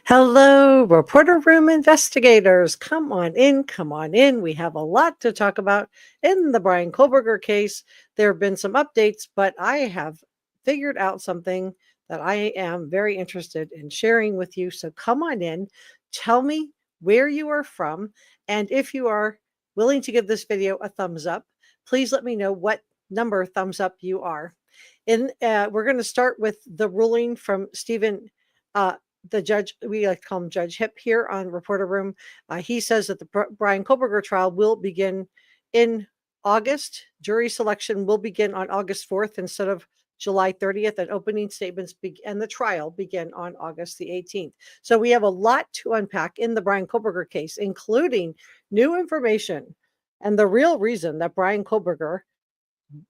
Hello, reporter room investigators. Come on in, come on in. We have a lot to talk about in the Bryan Kohberger case. There have been some updates, but I have figured out something that I am very interested in sharing with you. So come on in, tell me where you are from, and if you are willing to give this video a thumbs up, please let me know what number thumbs up you are. We're going to start with the ruling from Stephen the judge, we like to call him Judge Hip here on Reporter Room. He says that the Bryan Kohberger trial will begin in August. Jury selection will begin on August 4th instead of July 30th, and opening statements and the trial begin on August the 18th. So we have a lot to unpack in the Bryan Kohberger case, including new information and the real reason that Bryan Kohberger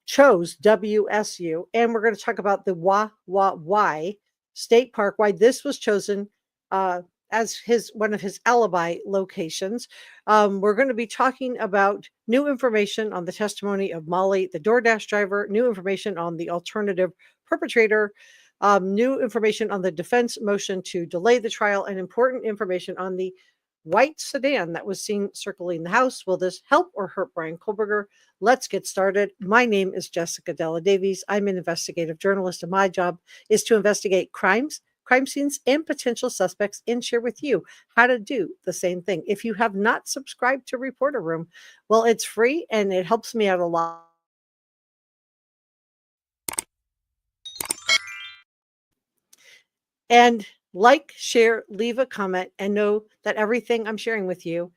chose WSU. And we're going to talk about the why State Park, why this was chosen as one of his alibi locations. We're going to be talking about new information on the testimony of Molly, the DoorDash driver, new information on the alternative perpetrator, new information on the defense motion to delay the trial, and important information on the white sedan that was seen circling the house. Will this help or hurt Bryan Kohberger? Let's get started. My name is Jessica Della Davies. I'm an investigative journalist, and my job is to investigate crimes, crime scenes, and potential suspects, and share with you how to do the same thing. If you have not subscribed to Reporter Room, well, it's free and it helps me out a lot. And like, share, leave a comment, and know that everything I'm sharing with you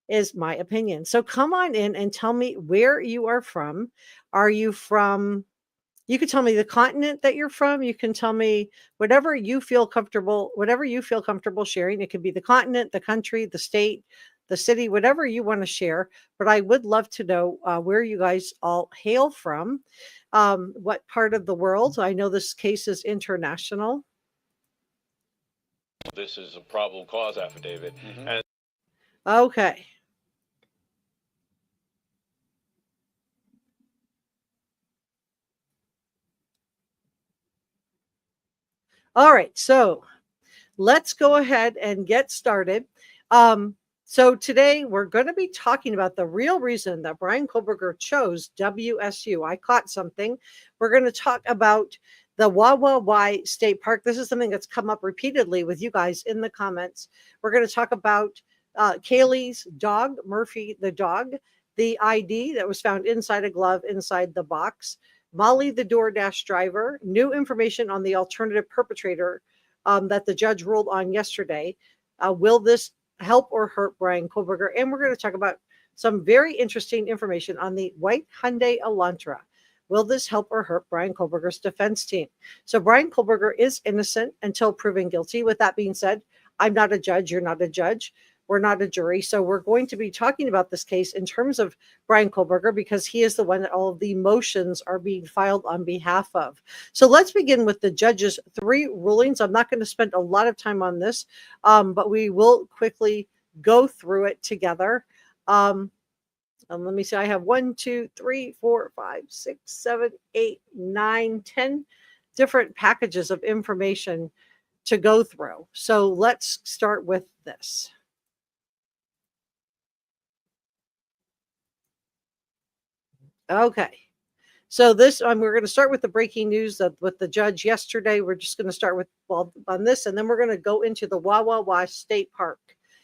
is my opinion. So come on in and tell me where you are from. Are you from, you can tell me the continent that you're from. You can tell me whatever you feel comfortable sharing. It could be the continent, the country, the state, the city, whatever you want to share. But I would love to know where you guys all hail from, what part of the world. I know this case is international. This is a probable cause affidavit. And okay. All right, so let's go ahead and get started. So today we're going to be talking about the real reason that Bryan Kohberger chose WSU. I caught something. We're going to talk about the why State Park. This is something that's come up repeatedly with you guys in the comments. We're going to talk about Kaylee's dog, Murphy the dog, the ID that was found inside a glove inside the box, Molly the DoorDash driver, new information on the alternative perpetrator that the judge ruled on yesterday. Will this help or hurt Bryan Kohberger? And we're going to talk about some very interesting information on the white Hyundai Elantra. Will this help or hurt Bryan Kohberger's defense team? So Bryan Kohberger is innocent until proven guilty. With that being said, I'm not a judge. You're not a judge. We're not a jury. So we're going to be talking about this case in terms of Bryan Kohberger because he is the one that all of the motions are being filed on behalf of. So let's begin with the judge's 3 rulings. I'm not going to spend a lot of time on this, but we will quickly go through it together. Let me see. I have 1, 2, 3, 4, 5, 6, 7, 8, 9, 10 different packages of information to go through. So let's start with this. Okay. So this, we're going to start with the breaking news with the judge yesterday. We're just going to start with on this, and then we're going to go into the why State Park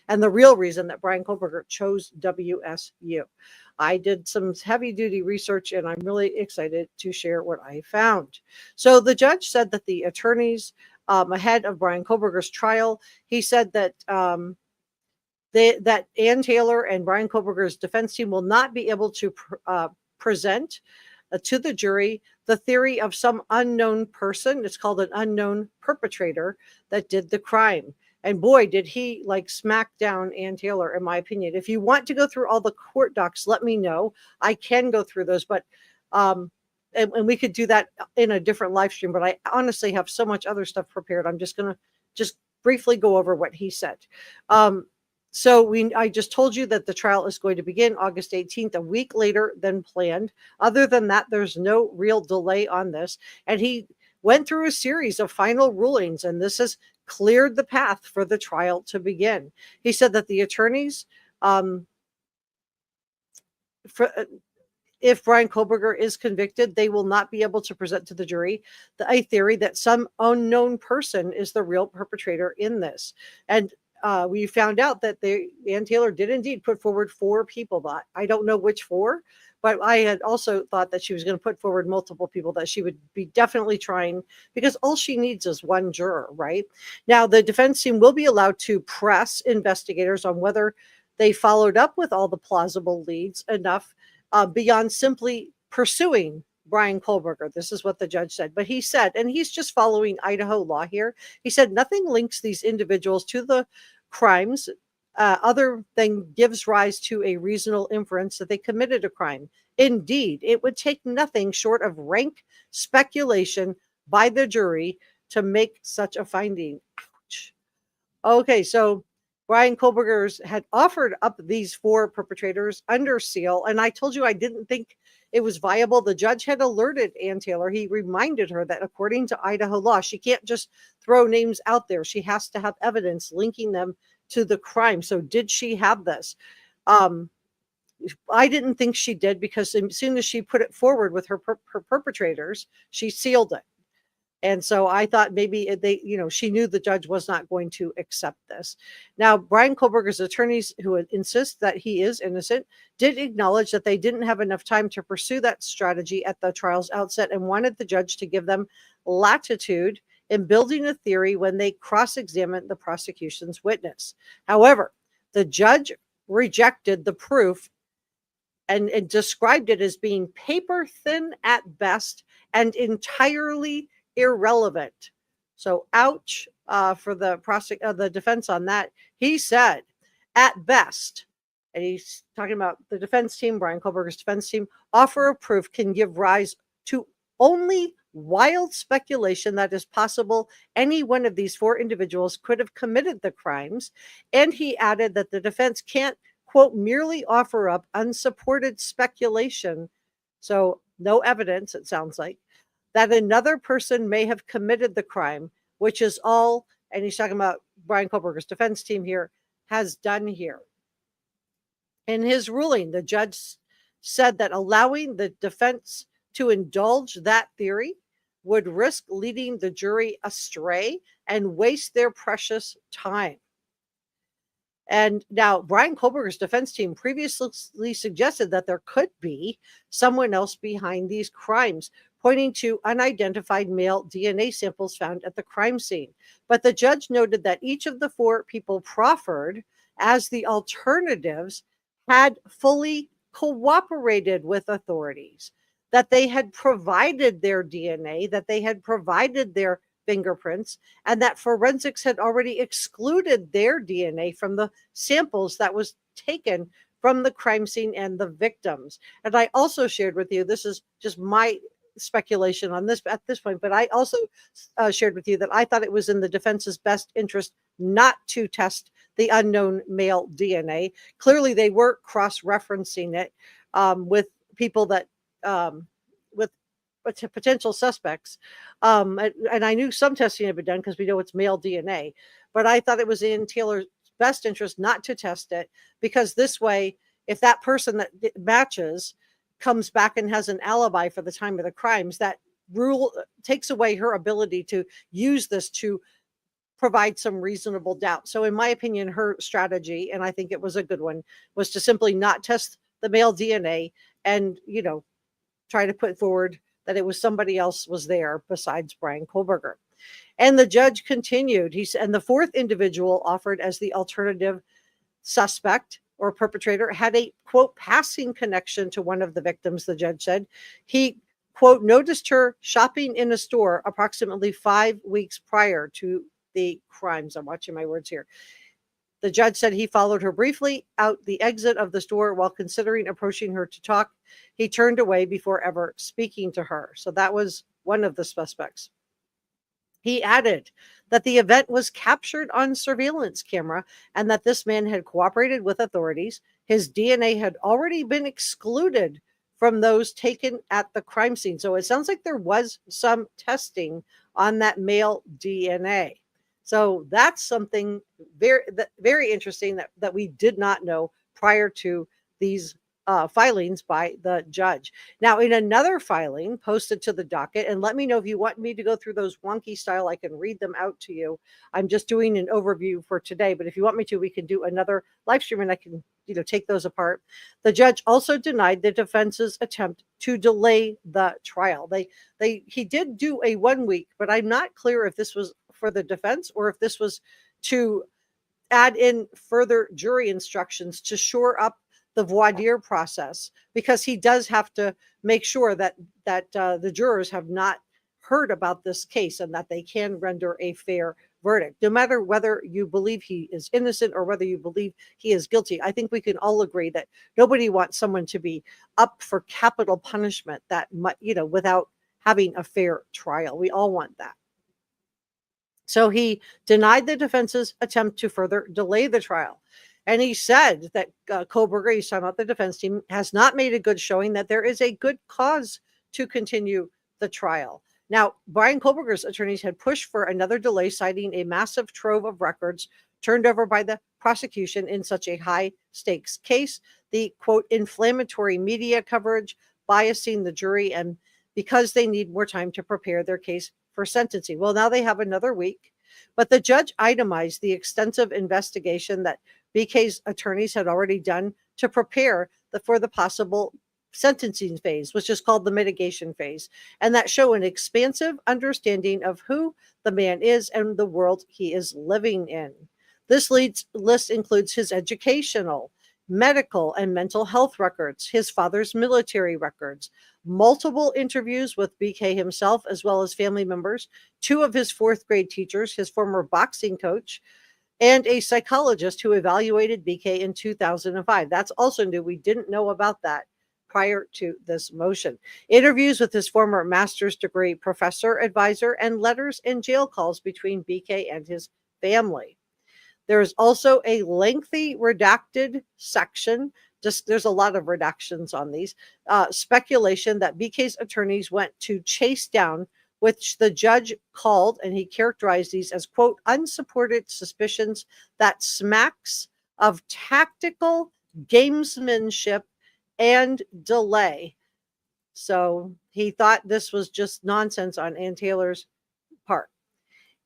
and the real reason that Bryan Kohberger chose WSU. I did some heavy duty research, and I'm really excited to share what I found. So the judge said that the attorneys ahead of Bryan Kohberger's trial, he said that that Ann Taylor and Bryan Kohberger's defense team will not be able to present to the jury the theory of some unknown person. It's called an unknown perpetrator that did the crime. And boy, did he like smack down Ann Taylor, in my opinion. If you want to go through all the court docs, let me know. I can go through those, but and we could do that in a different live stream. But I honestly have so much other stuff prepared. I'm just gonna briefly go over what he said. So I just told you that the trial is going to begin August 18th, a week later than planned. Other than that, there's no real delay on this. And he went through a series of final rulings, and this is cleared the path for the trial to begin. He said that the attorneys, if Bryan Kohberger is convicted, they will not be able to present to the jury a theory that some unknown person is the real perpetrator in this. And we found out that Ann Taylor did indeed put forward 4 people, but I don't know which 4. But I had also thought that she was going to put forward multiple people that she would be definitely trying, because all she needs is one juror, right? Now, the defense team will be allowed to press investigators on whether they followed up with all the plausible leads enough beyond simply pursuing Bryan Kohberger. This is what the judge said. But he said, and he's just following Idaho law here, he said nothing links these individuals to the crimes other than gives rise to a reasonable inference that they committed a crime. Indeed, it would take nothing short of rank speculation by the jury to make such a finding. Ouch. Okay, so Bryan Kohberger had offered up these 4 perpetrators under seal, and I told you I didn't think it was viable. The judge had alerted Ann Taylor. He reminded her that according to Idaho law, she can't just throw names out there. She has to have evidence linking them to the crime. So did she have this? I didn't think she did, because as soon as she put it forward with her perpetrators, she sealed it. And so I thought maybe she knew the judge was not going to accept this. Now, Bryan Kohberger's attorneys, who insist that he is innocent, did acknowledge that they didn't have enough time to pursue that strategy at the trial's outset and wanted the judge to give them latitude in building a theory when they cross-examined the prosecution's witness. However, the judge rejected the proof and described it as being paper thin at best and entirely irrelevant. So ouch for the defense on that. He said, at best, and he's talking about the defense team, Bryan Kohberger's defense team, offer of proof can give rise to only wild speculation that is possible any one of these 4 individuals could have committed the crimes. And he added that the defense can't, quote, merely offer up unsupported speculation, so no evidence, it sounds like, that another person may have committed the crime, which is all, and he's talking about Bryan Kohberger's defense team here, has done here. In his ruling, the judge said that allowing the defense to indulge that theory would risk leading the jury astray and waste their precious time. And now Bryan Kohberger's defense team previously suggested that there could be someone else behind these crimes, pointing to unidentified male DNA samples found at the crime scene. But the judge noted that each of the 4 people proffered as the alternatives had fully cooperated with authorities, that they had provided their DNA, that they had provided their fingerprints, and that forensics had already excluded their DNA from the samples that was taken from the crime scene and the victims. And I also shared with you, this is just my speculation on this at this point, but I also shared with you that I thought it was in the defense's best interest not to test the unknown male DNA. Clearly, they were cross-referencing it with people that with potential suspects, and I knew some testing had been done because we know it's male DNA, but I thought it was in Taylor's best interest not to test it, because this way, if that person that matches comes back and has an alibi for the time of the crimes, that rule takes away her ability to use this to provide some reasonable doubt. So in my opinion, her strategy, and I think it was a good one, was to simply not test the male DNA and, try to put forward that it was somebody else was there besides Bryan Kohberger. And the judge continued, he said, and the 4th individual offered as the alternative suspect or perpetrator had a, quote, passing connection to one of the victims, the judge said. He, quote, noticed her shopping in a store approximately 5 weeks prior to the crimes. I'm watching my words here. The judge said he followed her briefly out the exit of the store while considering approaching her to talk. He turned away before ever speaking to her. So that was one of the suspects. He added that the event was captured on surveillance camera and that this man had cooperated with authorities. His DNA had already been excluded from those taken at the crime scene. So it sounds like there was some testing on that male DNA. So that's something very interesting that we did not know prior to these filings by the judge. Now, in another filing posted to the docket, and let me know if you want me to go through those wonky style, I can read them out to you. I'm just doing an overview for today, but if you want me to, we can do another live stream and I can, take those apart. The judge also denied the defense's attempt to delay the trial. He did do a 1 week, but I'm not clear if this was for the defense or if this was to add in further jury instructions to shore up the voir dire process, because he does have to make sure that the jurors have not heard about this case and that they can render a fair verdict, no matter whether you believe he is innocent or whether you believe he is guilty. I think we can all agree that nobody wants someone to be up for capital punishment without having a fair trial. We all want that. So he denied the defense's attempt to further delay the trial. And he said that Kohberger, he's talking about the defense team, has not made a good showing that there is a good cause to continue the trial. Now, Bryan Kohberger's attorneys had pushed for another delay, citing a massive trove of records turned over by the prosecution in such a high stakes case, the quote, inflammatory media coverage, biasing the jury, and because they need more time to prepare their case for sentencing. Well, now they have another week, but the judge itemized the extensive investigation that BK's attorneys had already done to prepare for the possible sentencing phase, which is called the mitigation phase, and that show an expansive understanding of who the man is and the world he is living in. This list includes his educational, medical, and mental health records, his father's military records, multiple interviews with BK himself, as well as family members, 2 of his 4th grade teachers, his former boxing coach, and a psychologist who evaluated BK in 2005. That's also new. We didn't know about that prior to this motion. Interviews with his former master's degree professor advisor, and letters and jail calls between BK and his family. There is also a lengthy redacted section. There's a lot of redactions on these. Speculation that BK's attorneys went to chase down, which the judge called, and he characterized these as, quote, unsupported suspicions that smacks of tactical gamesmanship and delay. So he thought this was just nonsense on Ann Taylor's part.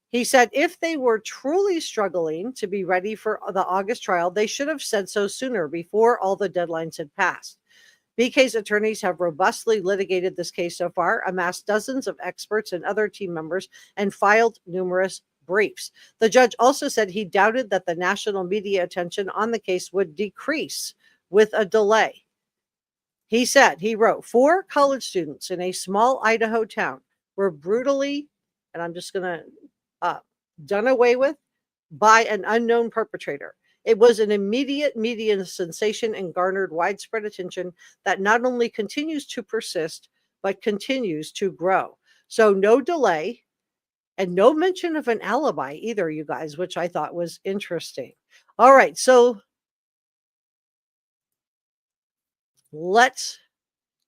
He said if they were truly struggling to be ready for the August trial, they should have said so sooner, before all the deadlines had passed. BK's attorneys have robustly litigated this case so far, amassed dozens of experts and other team members, and filed numerous briefs. The judge also said he doubted that the national media attention on the case would decrease with a delay. He wrote, 4 college students in a small Idaho town were brutally, and I'm just going to done away with by an unknown perpetrator. It was an immediate media sensation and garnered widespread attention that not only continues to persist, but continues to grow. So no delay and no mention of an alibi either, you guys, which I thought was interesting. All right, so let's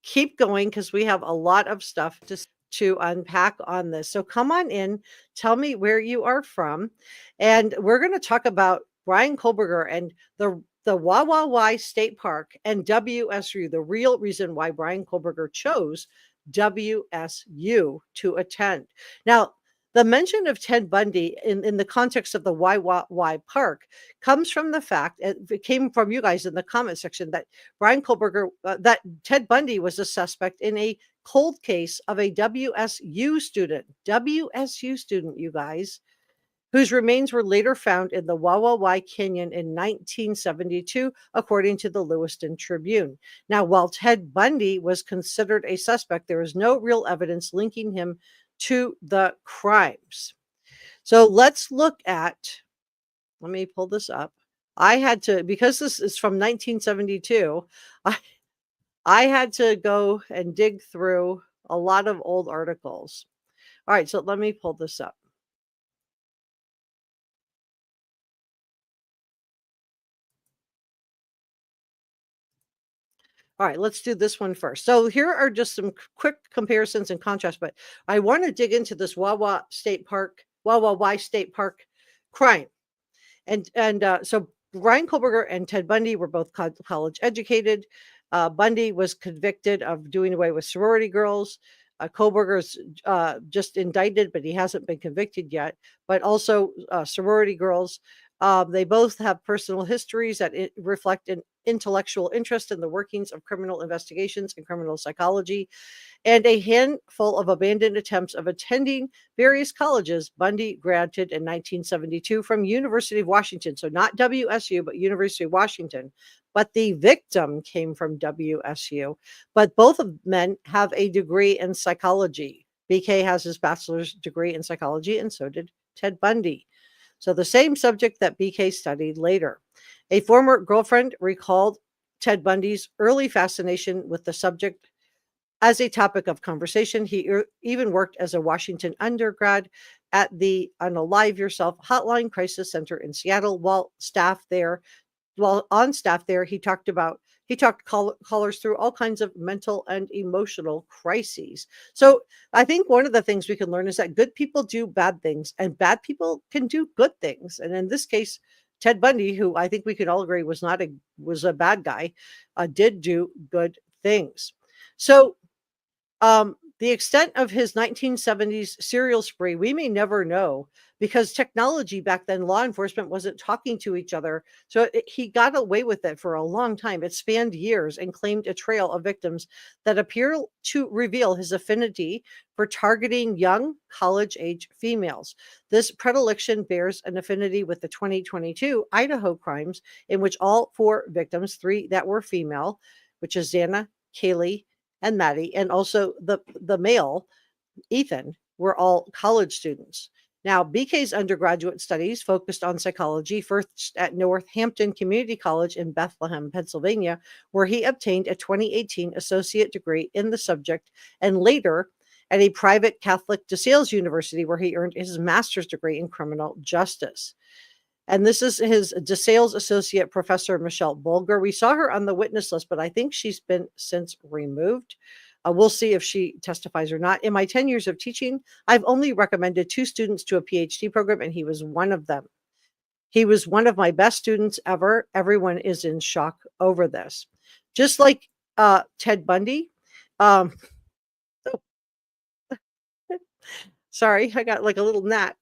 keep going because we have a lot of stuff to unpack on this. So come on in, tell me where you are from, and we're going to talk about Bryan Kohberger and the Wawa State Park and WSU, the real reason why Bryan Kohberger chose WSU to attend. Now, the mention of Ted Bundy in the context of the YY Park comes from the fact, it came from you guys in the comment section, that Bryan Kohberger, that Ted Bundy was a suspect in a cold case of a WSU student, you guys, whose remains were later found in the Wawa Canyon in 1972, according to the Lewiston Tribune. Now, while Ted Bundy was considered a suspect, there is no real evidence linking him to the crimes. So let's look at, let me pull this up. I had to, because this is from 1972, I had to go and dig through a lot of old articles. All right, so let me pull this up. All right, let's do this one first. So here are just some quick comparisons and contrasts, but I want to dig into this Wawa State Park crime. So Bryan Kohberger and Ted Bundy were both college educated. Bundy was convicted of doing away with sorority girls. Kohberger's just indicted, but he hasn't been convicted yet. But also sorority girls. They both have personal histories that reflect an intellectual interest in the workings of criminal investigations and criminal psychology, and a handful of abandoned attempts of attending various colleges. Bundy granted in 1972 from University of Washington, so not WSU, but University of Washington. But the victim came from WSU. But both of men have a degree in psychology. BK has his bachelor's degree in psychology, and so did Ted Bundy. So the same subject that BK studied later. A former girlfriend recalled Ted Bundy's early fascination with the subject as a topic of conversation. He even worked as a Washington undergrad at the Unalive Yourself Hotline Crisis Center in Seattle. While on staff there, he talked callers through all kinds of mental and emotional crises. So I think one of the things we can learn is that good people do bad things, and bad people can do good things. And in this case, Ted Bundy, who I think we could all agree was a bad guy, did do good things. So the extent of his 1970s serial spree, we may never know, because technology back then, law enforcement wasn't talking to each other. So he got away with it for a long time. It spanned years and claimed a trail of victims that appear to reveal his affinity for targeting young college-age females. This predilection bears an affinity with the 2022 Idaho crimes, in which all 4 victims, 3 that were female, which is Xana, Kaylee, and Maddie, and also the male, Ethan, were all college students. Now, BK's undergraduate studies focused on psychology, first at Northampton Community College in Bethlehem, Pennsylvania, where he obtained a 2018 associate degree in the subject, and later at a private Catholic DeSales University, where he earned his master's degree in criminal justice. And this is his DeSales associate professor, Michelle Bulger. We saw her on the witness list, but I think she's been since removed. We'll see if she testifies or not. In my 10 years of teaching, I've only recommended 2 students to a PhD program, and he was one of them. He was one of my best students ever. Everyone is in shock over this. Just like Ted Bundy. Oh, sorry, I got like a little gnat.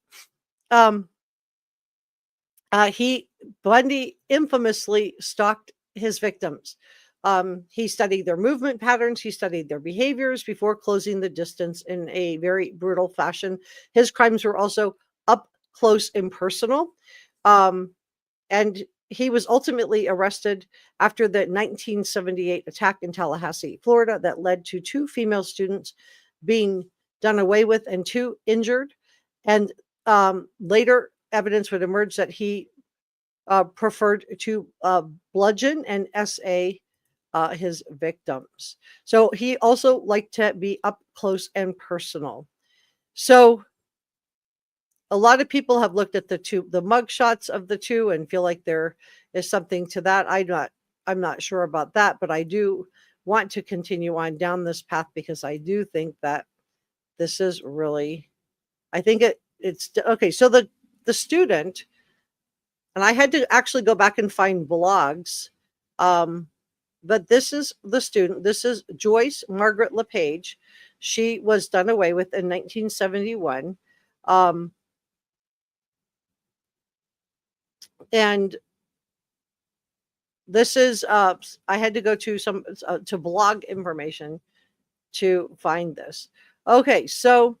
Bundy infamously stalked his victims. He studied their movement patterns. He studied their behaviors before closing the distance in a very brutal fashion. His crimes were also up close and personal. And he was ultimately arrested after the 1978 attack in Tallahassee, Florida, that led to 2 female students being done away with and 2 injured. And later evidence would emerge that he preferred to bludgeon and SA his victims. So he also liked to be up close and personal. So a lot of people have looked at the mug shots of the 2 and feel like there is something to that. I'm not sure about that, but I do want to continue on down this path, because I do think that this is really, I think it's okay. So the student, and I had to actually go back and find blogs, but this is the student. This is Joyce Margaret LePage. She was done away with in 1971. And this is, I had to go to to blog information to find this. Okay, so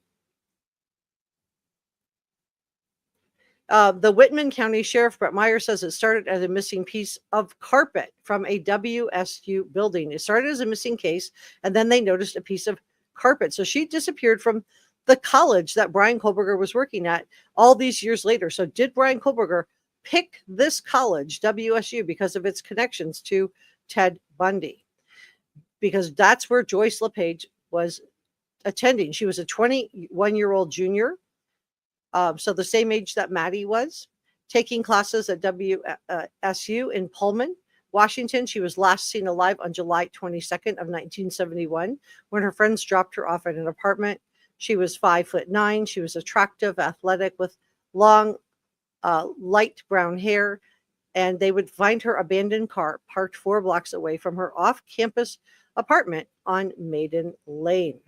the Whitman County Sheriff, Brett Meyer, says it started as a missing piece of carpet from a WSU building. It started as a missing case, and then they noticed a piece of carpet. So she disappeared from the college that Bryan Kohberger was working at all these years later. So did Bryan Kohberger pick this college, WSU, because of its connections to Ted Bundy? Because that's where Joyce LePage was attending. She was a 21-year-old junior. So the same age that Maddie was, taking classes at WSU in Pullman, Washington. She was last seen alive on July 22nd of 1971, when her friends dropped her off at an apartment. She was 5'9". She was attractive, athletic, with long light brown hair, and they would find her abandoned car parked 4 blocks away from her off-campus apartment on Maiden Lane.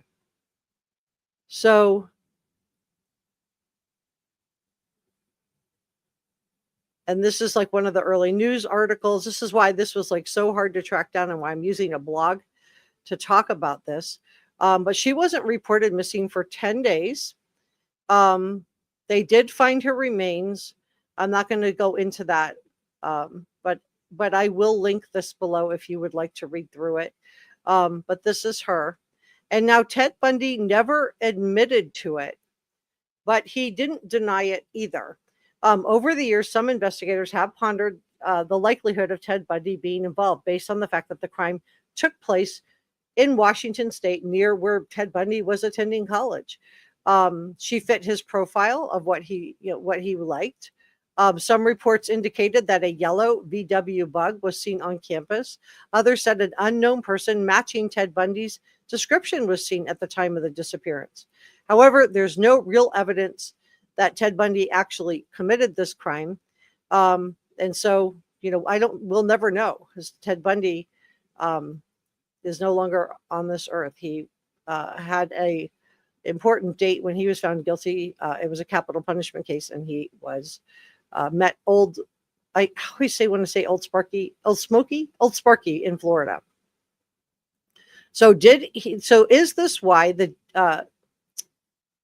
So, and this is like one of the early news articles. This is why this was like so hard to track down and why I'm using a blog to talk about this. But she wasn't reported missing for 10 days. They did find her remains. I'm not going to go into that, but I will link this below if you would like to read through it. But this is her. And now Ted Bundy never admitted to it, but he didn't deny it either. Over the years, some investigators have pondered the likelihood of Ted Bundy being involved based on the fact that the crime took place in Washington State, near where Ted Bundy was attending college. She fit his profile of what he liked. Some reports indicated that a yellow VW bug was seen on campus. Others said an unknown person matching Ted Bundy's description was seen at the time of the disappearance. However, there's no real evidence that Ted Bundy actually committed this crime. And so, we'll never know, because Ted Bundy is no longer on this earth. He had a important date when he was found guilty. It was a capital punishment case, and he was met old Sparky in Florida. So is this why the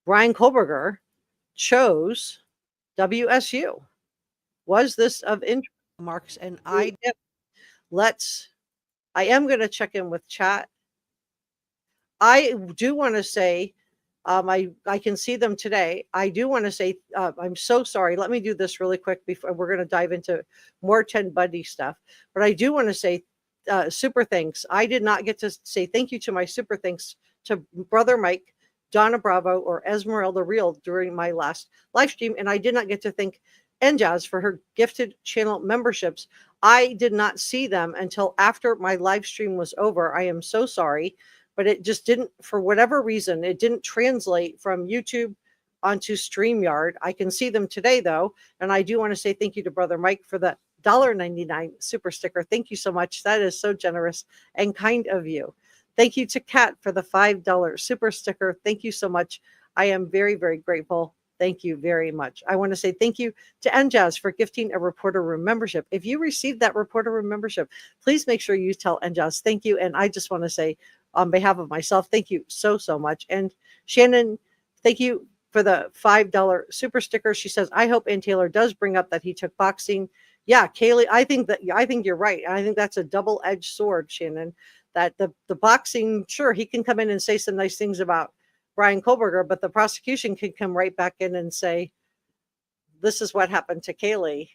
Bryan Kohberger chose WSU? Was this of interest, Marks? And I am going to check in with chat. I do want to say, I can see them today. I do want to say, I'm so sorry. Let me do this really quick before we're going to dive into more Ted Bundy stuff. But I do want to say super thanks. I did not get to say thank you to my super thanks to Brother Mike, Donna Bravo, or Esmeralda Real during my last live stream. And I did not get to thank NJazz for her gifted channel memberships. I did not see them until after my live stream was over. I am so sorry, but it just didn't, for whatever reason, it didn't translate from YouTube onto StreamYard. I can see them today though. And I do want to say thank you to Brother Mike for the $1.99 super sticker. Thank you so much. That is so generous and kind of you. Thank you to Kat for the $5 super sticker. Thank you so much. I am very, very grateful. Thank you very much. I want to say thank you to NJazz for gifting a Reporter Room membership. If you received that Reporter Room membership, please make sure you tell NJazz thank you. And I just want to say, on behalf of myself, thank you so, so much. And Shannon, thank you for the $5 super sticker. She says, I hope Ann Taylor does bring up that he took boxing. Yeah, Kaylee, I think you're right. I think that's a double-edged sword, Shannon, that the boxing, sure, he can come in and say some nice things about Bryan Kohberger, but the prosecution can come right back in and say, this is what happened to Kaylee.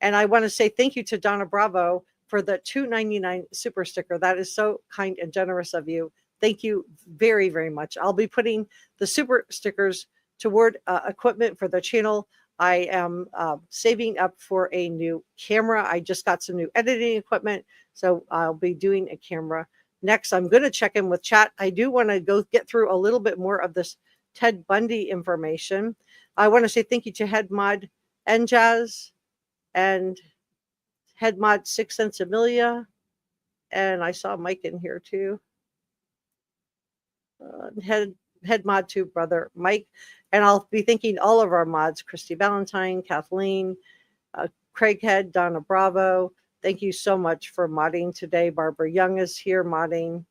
And I want to say thank you to Donna Bravo for the $2.99 super sticker. That is so kind and generous of you. Thank you very, very much. I'll be putting the super stickers toward equipment for the channel. I am saving up for a new camera. I just got some new editing equipment, so I'll be doing a camera. Next, I'm going to check in with chat. I do want to go get through a little bit more of this Ted Bundy information. I want to say thank you to Head Mod NJazz and Head Mod 6 Cents Amelia. And I saw Mike in here too. Head Mod 2 Brother Mike. And I'll be thanking all of our mods, Christy Valentine, Kathleen, Craighead, Donna Bravo. Thank you so much for modding today. Barbara Young is here modding.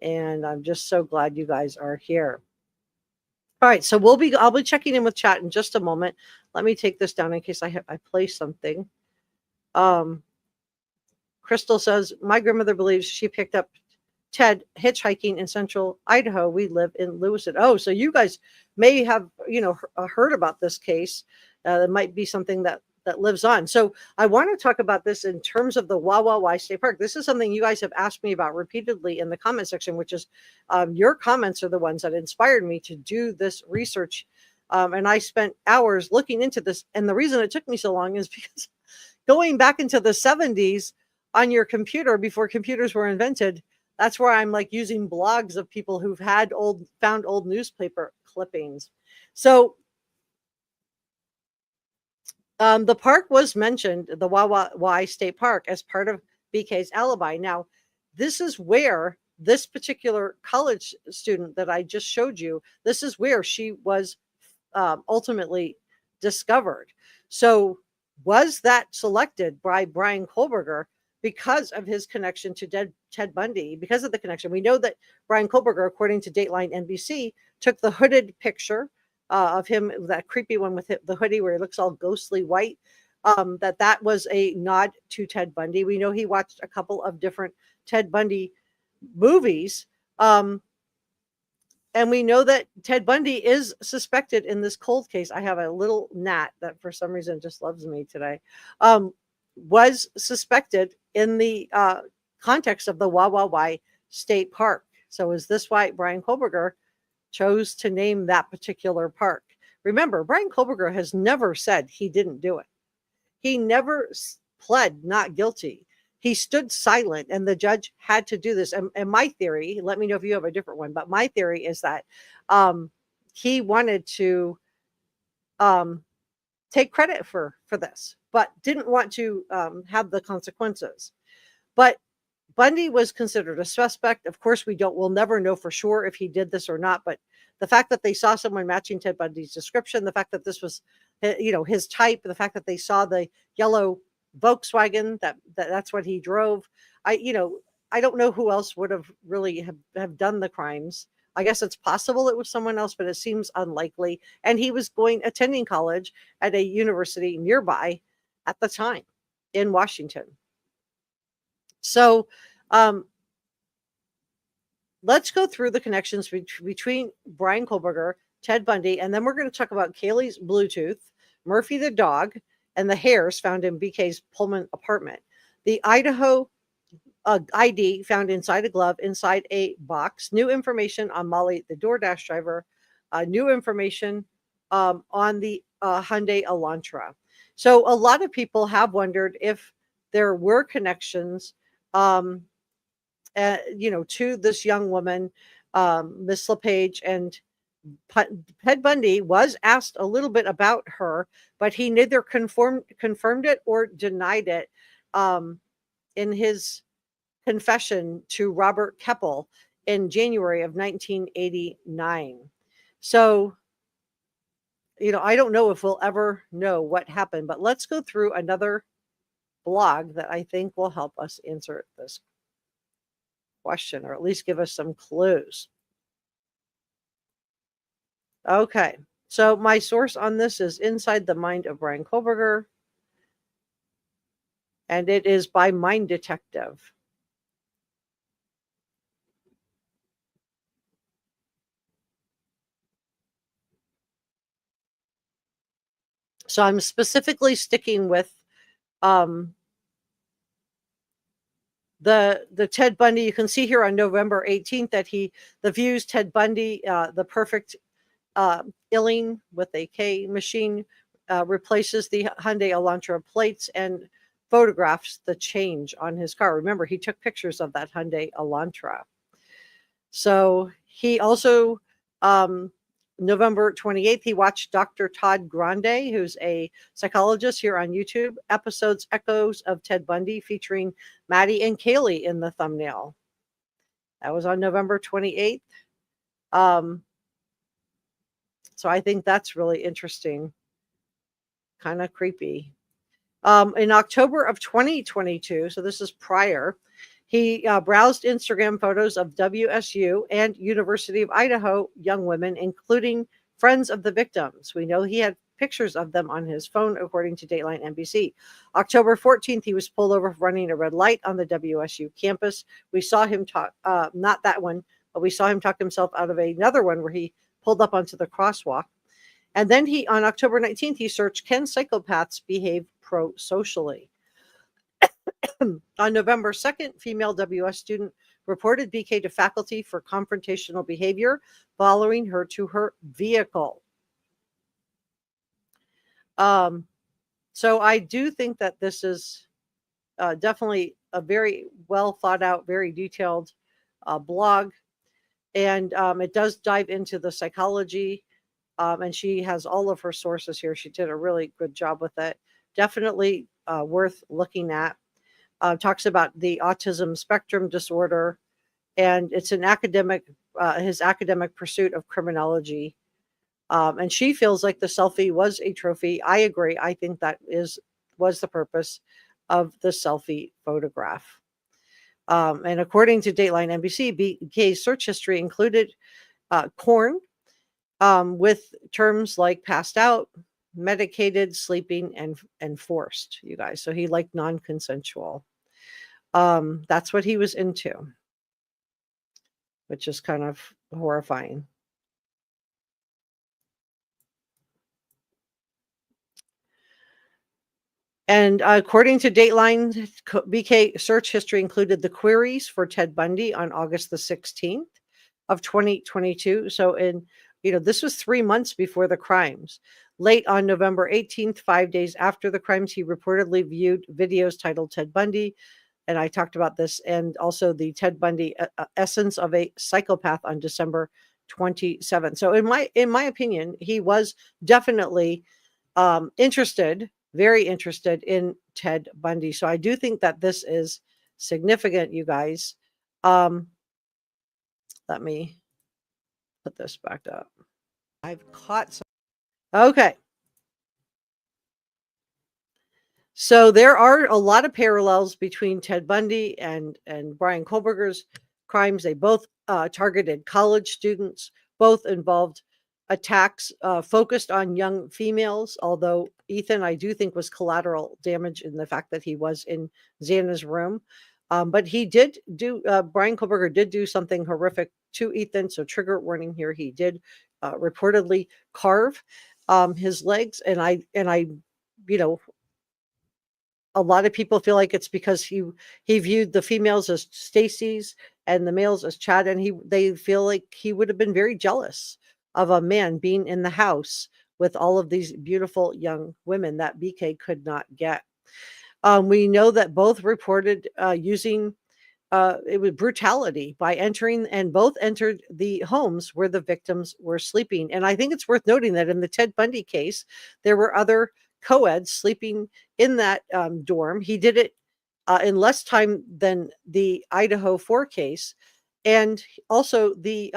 And I'm just so glad you guys are here. All right, so I'll be checking in with chat in just a moment. Let me take this down in case I play something. Crystal says, my grandmother believes she picked up Ted hitchhiking in central Idaho. We live in Lewiston. Oh, so you guys may have, heard about this case. It might be something that lives on. So I want to talk about this in terms of the Wawa State Park. This is something you guys have asked me about repeatedly in the comment section, which is your comments are the ones that inspired me to do this research. And I spent hours looking into this. And the reason it took me so long is because going back into the 70s on your computer before computers were invented, that's where I'm like using blogs of people who've found old newspaper clippings. So The park was mentioned, the Wawa State Park, as part of BK's alibi. Now, this is where this particular college student that I just showed you, this is where she was ultimately discovered. So, was that selected by Bryan Kohberger because of his connection to Ted Bundy? Because of the connection, we know that Bryan Kohberger, according to Dateline NBC, took the hooded picture of him, that creepy one with the hoodie where he looks all ghostly white. That was a nod to Ted Bundy. We know he watched a couple of different Ted Bundy movies. And we know that Ted Bundy is suspected in this cold case. I have a little gnat that for some reason just loves me today. Was suspected in the context of the Wawa State Park. So is this why Bryan Kohberger chose to name that particular park? Remember, Bryan Kohberger has never said he didn't do it. He never pled not guilty. He stood silent, and the judge had to do this. And my theory, let me know if you have a different one, but my theory is that he wanted to take credit for this, but didn't want to have the consequences. But Bundy was considered a suspect. Of course, we'll never know for sure if he did this or not, but the fact that they saw someone matching Ted Bundy's description, the fact that this was, his type, the fact that they saw the yellow Volkswagen, that's what he drove. I don't know who else would have really have done the crimes. I guess it's possible it was someone else, but it seems unlikely. And he was attending college at a university nearby at the time in Washington. So let's go through the connections between Bryan Kohberger, Ted Bundy, and then we're going to talk about Kaylee's Bluetooth, Murphy the dog, and the hairs found in BK's Pullman apartment. The Idaho ID found inside a glove, inside a box. New information on Molly, the DoorDash driver. New information on the Hyundai Elantra. So a lot of people have wondered if there were connections to this young woman, Miss LePage, and Ted Bundy was asked a little bit about her, but he neither confirmed it or denied it in his confession to Robert Keppel in January of 1989. So, I don't know if we'll ever know what happened, but let's go through another blog that I think will help us answer this question, or at least give us some clues. Okay, so my source on this is Inside the Mind of Bryan Kohberger, and it is by Mind Detective. So I'm specifically sticking with the Ted Bundy. You can see here on November 18th that the views Ted Bundy, the perfect Illing with a K machine, replaces the Hyundai Elantra plates and photographs the change on his car. Remember, he took pictures of that Hyundai Elantra. So he also, November 28th, he watched Dr. Todd Grande, who's a psychologist, here on YouTube, episodes Echoes of Ted Bundy, featuring Maddie and Kaylee in the thumbnail. That was on November 28th. So I think that's really interesting. Kind of creepy. In October of 2022, so this is prior, he browsed Instagram photos of WSU and University of Idaho young women, including friends of the victims. We know he had pictures of them on his phone, according to Dateline NBC. October 14th, he was pulled over for running a red light on the WSU campus. We saw him talk, not that one, but we saw him talk himself out of another one where he pulled up onto the crosswalk. And then on October 19th, he searched, can psychopaths behave pro-socially? On November 2nd, female WS student reported BK to faculty for confrontational behavior, following her to her vehicle. So I do think that this is definitely a very well thought out, very detailed blog. And it does dive into the psychology And she has all of her sources here. She did a really good job with it. Definitely worth looking at. Talks about the autism spectrum disorder, and it's an academic, his academic pursuit of criminology. And she feels like the selfie was a trophy. I agree. I think that was the purpose of the selfie photograph. And according to Dateline NBC, BK's search history included corn with terms like passed out, medicated, sleeping, and forced, you guys. So he liked non-consensual. That's what he was into, which is kind of horrifying. And according to Dateline, BK search history included the queries for Ted Bundy on August the 16th of 2022. So this was 3 months before the crimes. Late on November 18th, 5 days after the crimes, he reportedly viewed videos titled Ted Bundy. And I talked about this, and also the Ted Bundy Essence of a Psychopath on December 27th. So in my opinion, he was definitely very interested in Ted Bundy. So I do think that this is significant, you guys. Let me put this back up. I've caught some. Okay. So there are a lot of parallels between Ted Bundy and Bryan Kohberger's crimes. They both targeted college students, both involved attacks focused on young females, although Ethan, I do think, was collateral damage in the fact that he was in Xana's room. But he did do, Bryan Kohberger did do something horrific to Ethan. So trigger warning here. He did reportedly carve his legs. And I, a lot of people feel like it's because he viewed the females as Stacy's and the males as Chad, and they feel like he would have been very jealous of a man being in the house with all of these beautiful young women that BK could not get. We know that both reported using it was brutality by entering, and both entered the homes where the victims were sleeping. And I think it's worth noting that in the Ted Bundy case, there were other co-eds sleeping in that dorm. He did it in less time than the Idaho 4 case. And also the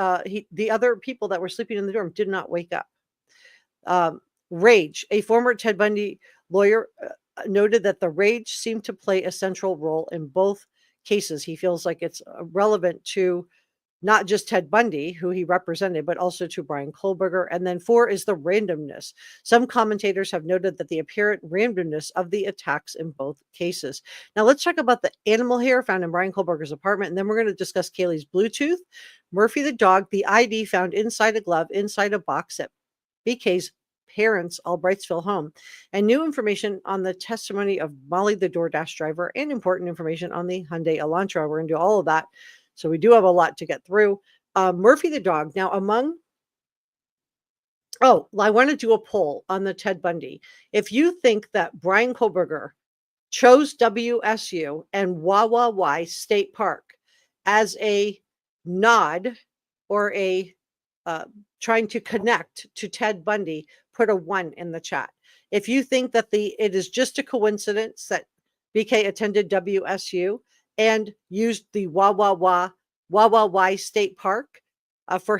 other people that were sleeping in the dorm did not wake up. Rage, a former Ted Bundy lawyer, noted that the rage seemed to play a central role in both cases. He feels like it's relevant to not just Ted Bundy, who he represented, but also to Bryan Kohberger. And then 4 is the randomness. Some commentators have noted that the apparent randomness of the attacks in both cases. Now let's talk about the animal hair found in Bryan Kohberger's apartment, and then we're going to discuss Kaylee's Bluetooth, Murphy the dog, the ID found inside a glove, inside a box at BK's parents' Albrightsville home, and new information on the testimony of Molly the DoorDash driver, and important information on the Hyundai Elantra. We're going to do all of that. So we do have a lot to get through. Murphy the dog. Now I want to do a poll on the Ted Bundy. If you think that Bryan Kohberger chose WSU and Wawa State Park as a nod or a trying to connect to Ted Bundy, put a 1 in the chat. If you think that it is just a coincidence that BK attended WSU and used the Wawa State Park for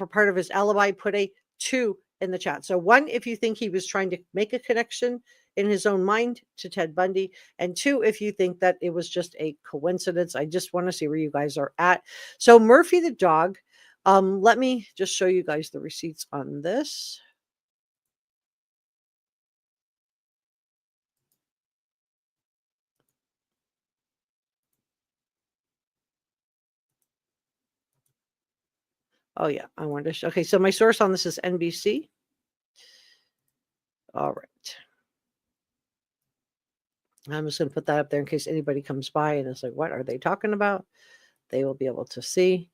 part of his alibi, put a 2 in the chat. So 1 if you think he was trying to make a connection in his own mind to Ted Bundy, and 2 if you think that it was just a coincidence. I just want to see where you guys are at. So Murphy the dog. Let me just show you guys the receipts on this. Oh yeah, I wanted to show. Okay, so my source on this is NBC. All right. I'm just going to put that up there in case anybody comes by and is like, what are they talking about? They will be able to see.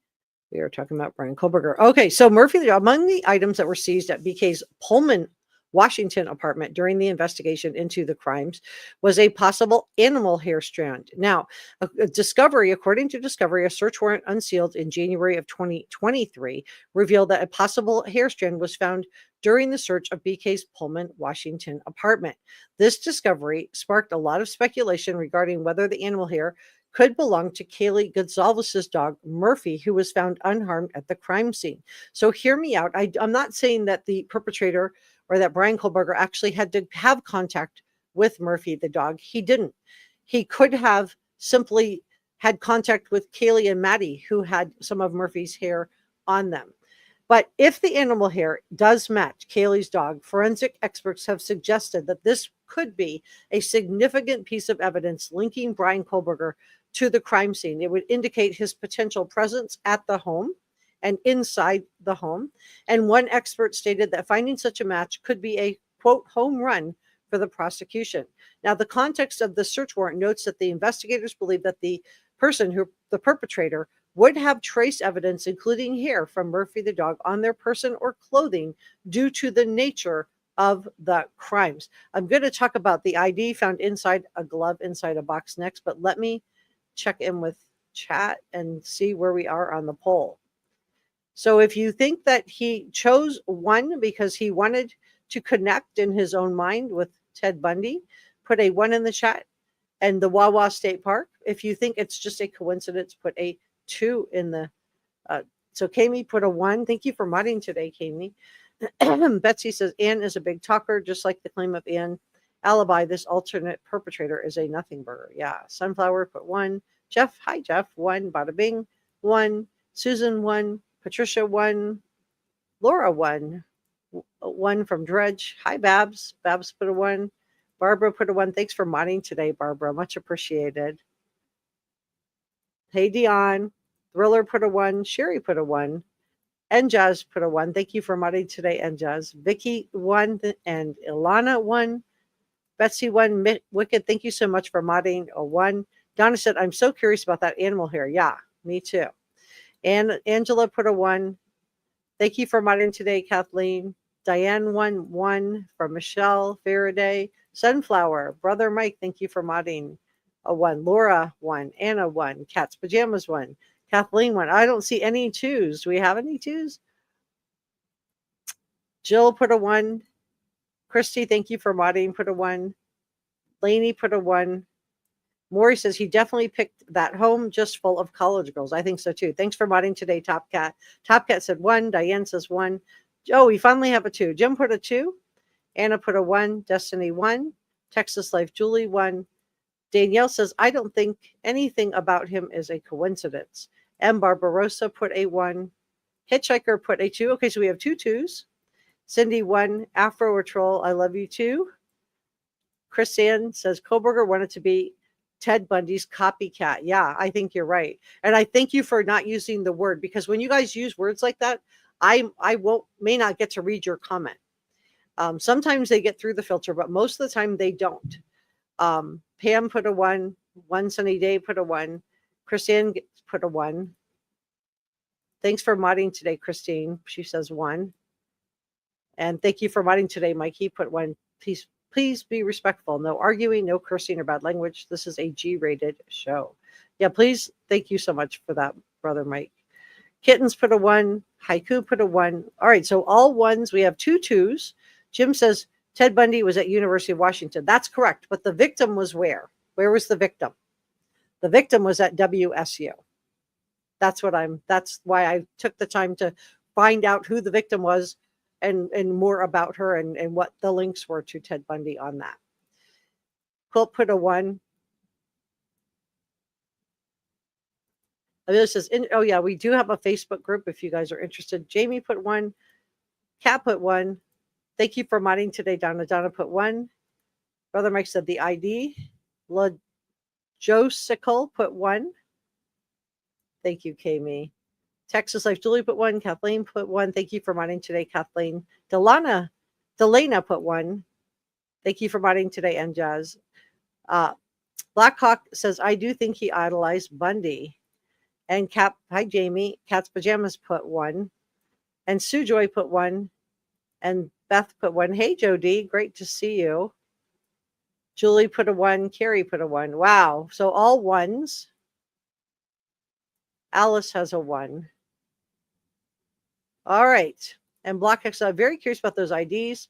We are talking about Bryan Kohberger. Okay, so Murphy, among the items that were seized at BK's Pullman Washington apartment during the investigation into the crimes was a possible animal hair strand. Now, according to Discovery, a search warrant unsealed in January of 2023 revealed that a possible hair strand was found during the search of BK's Pullman, Washington apartment. This discovery sparked a lot of speculation regarding whether the animal hair could belong to Kaylee Gonzalez's dog, Murphy, who was found unharmed at the crime scene. So hear me out. I'm not saying that the perpetrator or that Bryan Kohberger actually had to have contact with Murphy, the dog. He didn't. He could have simply had contact with Kaylee and Maddie, who had some of Murphy's hair on them. But if the animal hair does match Kaylee's dog, forensic experts have suggested that this could be a significant piece of evidence linking Bryan Kohberger to the crime scene. It would indicate his potential presence at the home and inside the home. And one expert stated that finding such a match could be a, quote, home run for the prosecution. Now, the context of the search warrant notes that the investigators believe that the perpetrator, would have trace evidence, including hair from Murphy the dog, on their person or clothing due to the nature of the crimes. I'm going to talk about the ID found inside a glove inside a box next, but let me check in with chat and see where we are on the poll. So if you think that he chose one because he wanted to connect in his own mind with Ted Bundy, put a 1 in the chat. And the Wawa State Park, if you think it's just a coincidence, put a 2 in the so Kami put a 1. Thank you for modding today, Kami. Betsy says Ann is a big talker, just like the claim of Ann alibi. This alternate perpetrator is a nothing burger. Yeah. Sunflower put 1. Jeff, hi Jeff, 1. Bada bing, 1. Susan 1. Patricia 1. Laura 1. 1 from Dredge. Hi Babs. Babs put a 1. Barbara put a 1. Thanks for modding today, Barbara. Much appreciated. Hey Dion. Thriller put a 1. Sherry put a 1. Enjaz put a 1. Thank you for modding today, Enjaz. Vicky 1 and Ilana 1. Betsy 1. Wicked, thank you so much for modding a 1. Donna said, I'm so curious about that animal hair. Yeah, me too. And Angela put a 1. Thank you for modding today, Kathleen. Diane 1 from Michelle Faraday. Sunflower, Brother Mike, thank you for modding a 1. Laura 1. Anna 1. Cat's Pajamas 1. Kathleen 1. I don't see any 2s. Do we have any 2s? Jill put a 1. Christy, thank you for modding, put a 1. Lainey put a 1. Maury says he definitely picked that home just full of college girls. I think so too. Thanks for modding today, Top Cat. Top Cat said 1. Diane says 1. Oh, we finally have a 2. Jim put a 2. Anna put a 1. Destiny 1. Texas Life Julie 1. Danielle says, I don't think anything about him is a coincidence. M. Barbarossa put a 1. Hitchhiker put a 2. Okay, so we have 2 2s. Cindy 1. Afro or Troll, I love you too. Chrisanne says, Kohberger wanted to be Ted Bundy's copycat. Yeah, I think you're right. And I thank you for not using the word, because when you guys use words like that, I may not get to read your comment. Sometimes they get through the filter, but most of the time they don't. Pam put a 1. One Sunny Day put a 1. Christine put a 1. Thanks for modding today, Christine. She says 1. And thank you for modding today, Mikey. Put 1. Please be respectful. No arguing, no cursing or bad language. This is a G-rated show. Yeah, please. Thank you so much for that, Brother Mike. Kittens put a 1. Haiku put a 1. All right, so all 1s. We have 2 2s. Jim says Ted Bundy was at University of Washington. That's correct, but the victim was where? Where was the victim? The victim was at WSU. That's why I took the time to find out who the victim was and more about her and what the links were to Ted Bundy on that. Quilt put a 1. Amelia says, oh yeah, we do have a Facebook group if you guys are interested. Jamie put 1. Kat put 1. Thank you for modding today, Donna. Donna put 1. Brother Mike said the ID. Joe Sickle put 1. Thank you, Kami. Texas Life Julie put 1. Kathleen put 1. Thank you for modding today, Kathleen. Delana put 1. Thank you for modding today, and Jazz. Blackhawk says, I do think he idolized Bundy. And hi Jamie. Cat's Pajamas put 1. And Sue Joy put 1. And Beth put 1. Hey, Jody, great to see you. Julie put a 1. Carrie put a 1. Wow. So all ones. Alice has a 1. All right. And BlockX, I'm very curious about those IDs,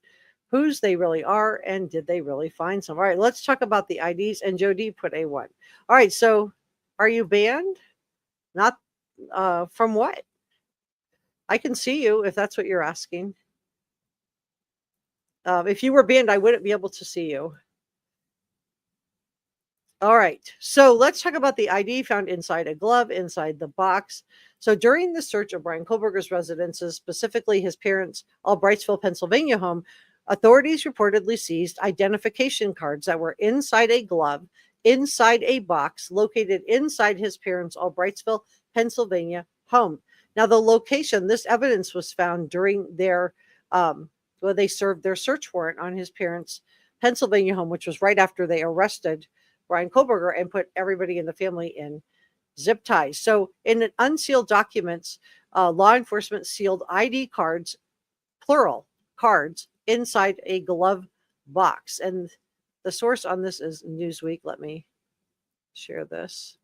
whose they really are, and did they really find some? All right, let's talk about the IDs. And Jody put a 1. All right, so are you banned? Not from what? I can see you if that's what you're asking. If you were banned, I wouldn't be able to see you. All right, so let's talk about the ID found inside a glove, inside the box. So during the search of Bryan Kohberger's residences, specifically his parents' Albrightsville, Pennsylvania home, authorities reportedly seized identification cards that were inside a glove, inside a box, located inside his parents' Albrightsville, Pennsylvania home. Now, the location, this evidence was found during their, well, they served their search warrant on his parents' Pennsylvania home, which was right after they arrested Bryan Kohberger and put everybody in the family in zip ties. So in an unsealed documents, law enforcement sealed ID cards, plural cards, inside a glove box. And the source on this is Newsweek. Let me share this.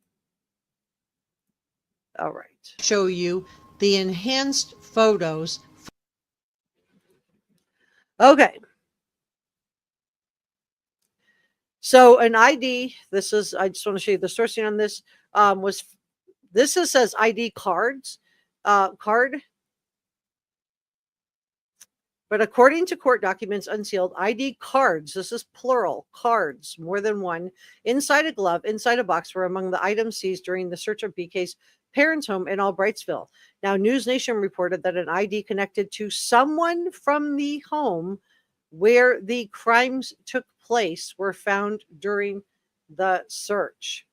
All right. Show you the enhanced photos. Okay. So an ID, this is, I just want to show you the sourcing on this, says ID cards, card. But according to court documents unsealed, ID cards, this is plural, cards, more than one, inside a glove, inside a box, were among the items seized during the search of BK's parents' home in Albrightsville. Now, News Nation reported that an ID connected to someone from the home where the crimes took place were found during the search.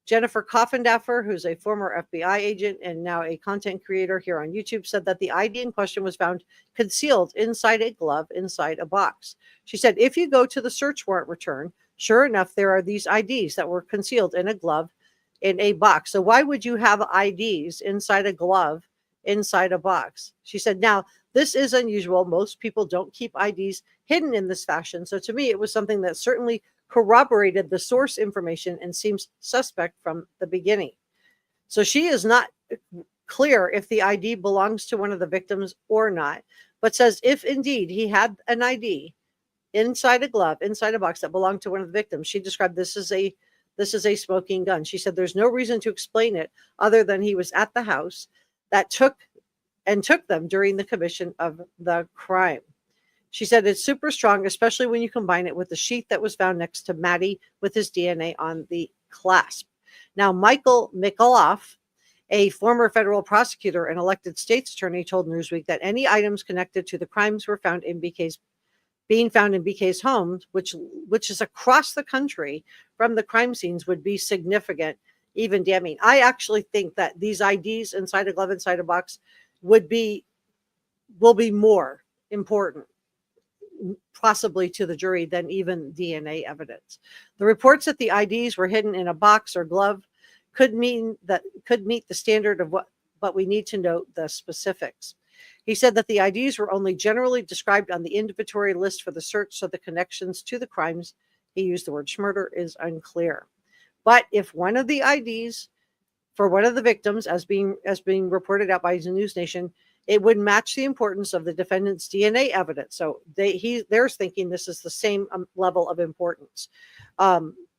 Jennifer Coffendaffer, who's a former FBI agent and now a content creator here on YouTube, said that the ID in question was found concealed inside a glove, inside a box. She said, if you go to the search warrant return, sure enough, there are these IDs that were concealed in a glove, in a box. So why would you have IDs inside a glove, inside a box? She said, now, this is unusual. Most people don't keep IDs hidden in this fashion. So to me, it was something that certainly corroborated the source information and seems suspect from the beginning. So she is not clear if the ID belongs to one of the victims or not, but says if indeed he had an ID inside a glove, inside a box that belonged to one of the victims, she described this as a smoking gun. She said there's no reason to explain it other than he was at the house that took them during the commission of the crime. She said it's super strong, especially when you combine it with the sheath that was found next to Maddie with his DNA on the clasp. Now, Michael Michaloff, a former federal prosecutor and elected state's attorney, told Newsweek that any items connected to the crimes were found in BK's home, which is across the country from the crime scenes, would be significant, even damning. I actually think that these IDs inside a glove, inside a box, will be more important, possibly to the jury, than even DNA evidence. The reports that the IDs were hidden in a box or glove could meet the standard of what, but we need to note the specifics. He said that the IDs were only generally described on the inventory list for the search, so the connections to the crimes, he used the word schmurder, is unclear. But if one of the IDs for one of the victims, as being reported out by News Nation, it would match the importance of the defendant's DNA evidence. So they're thinking this is the same level of importance.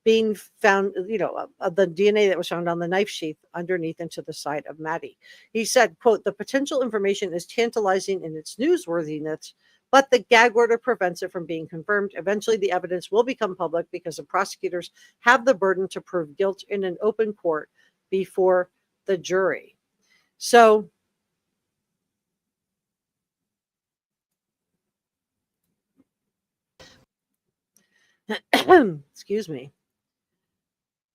Being found, the DNA that was found on the knife sheath underneath and to the side of Maddie. He said, quote, the potential information is tantalizing in its newsworthiness, but the gag order prevents it from being confirmed. Eventually, the evidence will become public because the prosecutors have the burden to prove guilt in an open court before the jury. So, excuse me.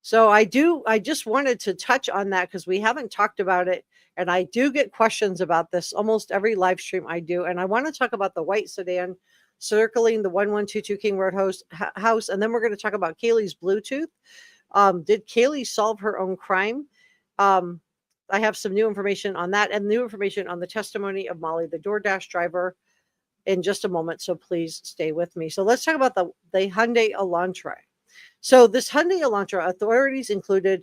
So I just wanted to touch on that because we haven't talked about it. And I do get questions about this almost every live stream I do. And I want to talk about the white sedan circling the 1122 King Road house. And then we're going to talk about Kaylee's Bluetooth. Did Kaylee solve her own crime? I have some new information on that and new information on the testimony of Molly, the DoorDash driver, in just a moment, so please stay with me. So let's talk about the Hyundai Elantra. So this Hyundai Elantra, authorities including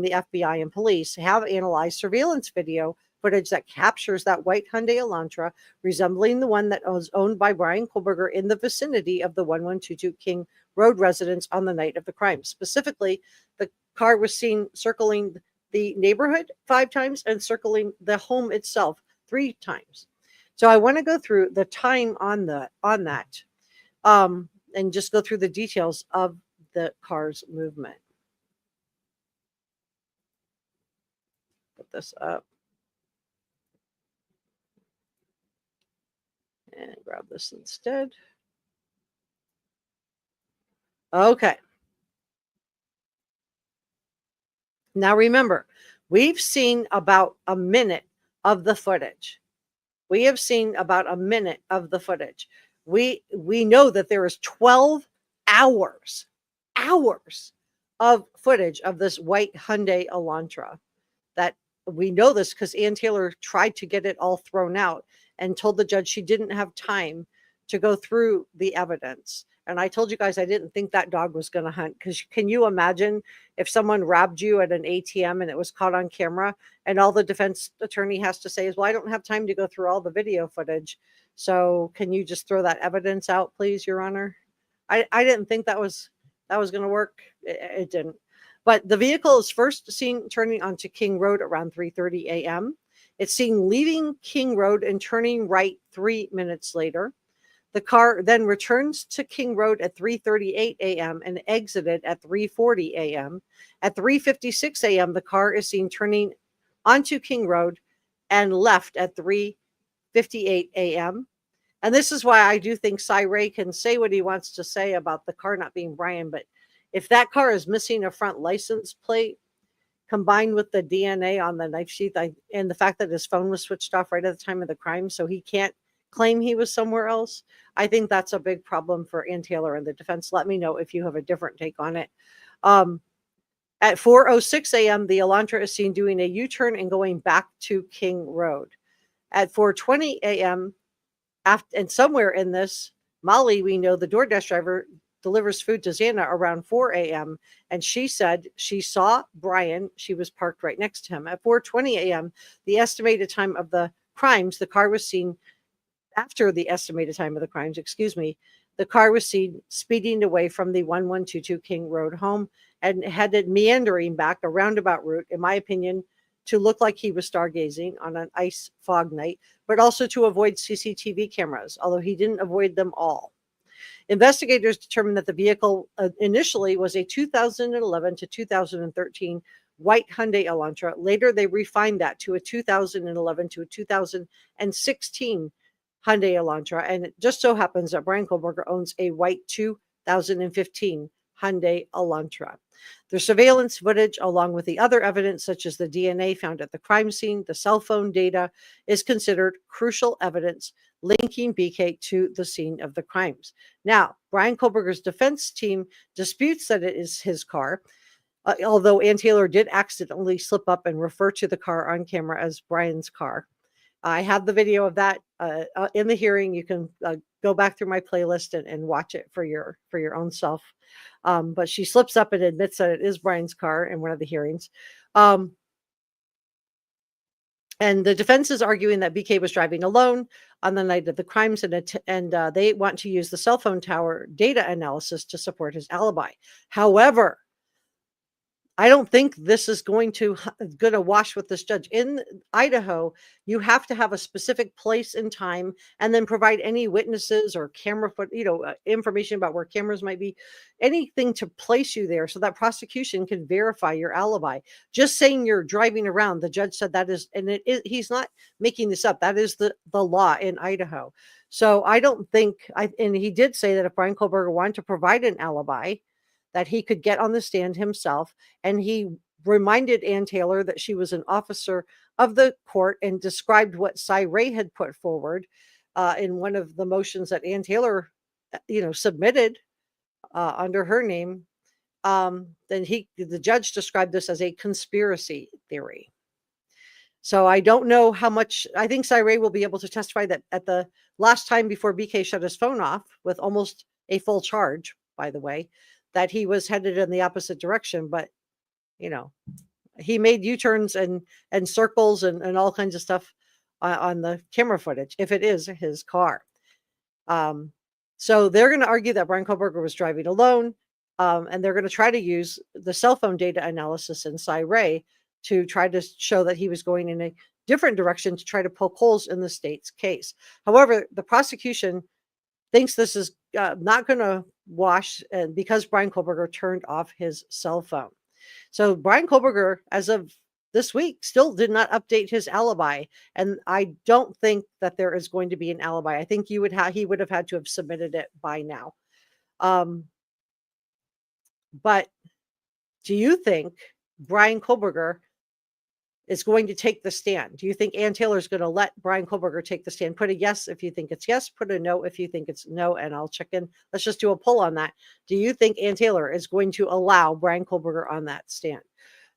the FBI and police, have analyzed surveillance video footage that captures that white Hyundai Elantra, resembling the one that was owned by Bryan Kohberger in the vicinity of the 1122 King Road residence on the night of the crime. Specifically, the car was seen circling the neighborhood 5 times and circling the home itself 3 times. So I want to go through the time on that, and just go through the details of the car's movement. Put this up and grab this instead. Okay. Now remember, we've seen about a minute of the footage. We have seen about a minute of the footage. We know that there is 12 hours of footage of this white Hyundai Elantra. That we know this because Ann Taylor tried to get it all thrown out and told the judge she didn't have time to go through the evidence. And I told you guys I didn't think that dog was going to hunt, because can you imagine if someone robbed you at an ATM and it was caught on camera and all the defense attorney has to say is, well, I don't have time to go through all the video footage. So can you just throw that evidence out, please, Your Honor? I didn't think that was going to work. It didn't. But the vehicle is first seen turning onto King Road around 3:30 a.m. It's seen leaving King Road and turning right 3 minutes later. The car then returns to King Road at 3:38 a.m. and exited at 3:40 a.m. At 3:56 a.m., the car is seen turning onto King Road and left at 3:58 a.m. And this is why I do think Cy Ray can say what he wants to say about the car not being Bryan. But if that car is missing a front license plate, combined with the DNA on the knife sheath, and the fact that his phone was switched off right at the time of the crime, so he can't claim he was somewhere else, I think that's a big problem for Ann Taylor and the defense. Let me know if you have a different take on it. At 4:06 a.m., the Elantra is seen doing a U-turn and going back to King Road. At 4:20 a.m., and somewhere in this, Molly, we know the DoorDash driver, delivers food to Xana around 4 a.m. And she said she saw Bryan. She was parked right next to him. At 4:20 a.m., the estimated time of the crimes, the car was seen after the estimated time of the crimes, the car was seen speeding away from the 1122 King Road home and headed meandering back a roundabout route, in my opinion, to look like he was stargazing on an ice fog night, but also to avoid CCTV cameras, although he didn't avoid them all. Investigators determined that the vehicle initially was a 2011 to 2013 white Hyundai Elantra. Later, they refined that to a 2011 to a 2016 Hyundai Elantra. And it just so happens that Bryan Kohberger owns a white 2015 Hyundai Elantra. The surveillance footage, along with the other evidence, such as the DNA found at the crime scene, the cell phone data, is considered crucial evidence linking BK to the scene of the crimes. Now, Bryan Kohberger's defense team disputes that it is his car, although Ann Taylor did accidentally slip up and refer to the car on camera as Bryan's car. I have the video of that in the hearing. You can go back through my playlist and watch it for your own self. But she slips up and admits that it is Bryan's car in one of the hearings. And the defense is arguing that BK was driving alone on the night of the crimes, and they want to use the cell phone tower data analysis to support his alibi. However, I don't think this is going to wash with this judge. In Idaho, you have to have a specific place and time, and then provide any witnesses or camera information about where cameras might be, anything to place you there so that prosecution can verify your alibi. Just saying you're driving around, the judge said that is, and he's not making this up. That is the law in Idaho. So I don't think, and he did say that if Bryan Kohberger wanted to provide an alibi, that he could get on the stand himself. And he reminded Ann Taylor that she was an officer of the court and described what Cy Ray had put forward in one of the motions that Ann Taylor, submitted under her name. Then the judge described this as a conspiracy theory. So I don't know how much. I think Cyree will be able to testify that at the last time before BK shut his phone off with almost a full charge, by the way, that he was headed in the opposite direction. But, you know, he made U-turns and circles and all kinds of stuff on the camera footage, if it is his car. So they're going to argue that Bryan Kohberger was driving alone, and they're going to try to use the cell phone data analysis in Cyree to try to show that he was going in a different direction to try to poke holes in the state's case. However, the prosecution thinks this is not going to wash because Bryan Kohberger turned off his cell phone. So Bryan Kohberger, as of this week, still did not update his alibi, and I don't think that there is going to be an alibi. I think he would have had to have submitted it by now. But do you think Bryan Kohberger is going to take the stand? Do you think Ann Taylor is going to let Bryan Kohberger take the stand? Put a yes if you think it's yes, put a no if you think it's no, and I'll check in. Let's just do a poll on that. Do you think Ann Taylor is going to allow Bryan Kohberger on that stand?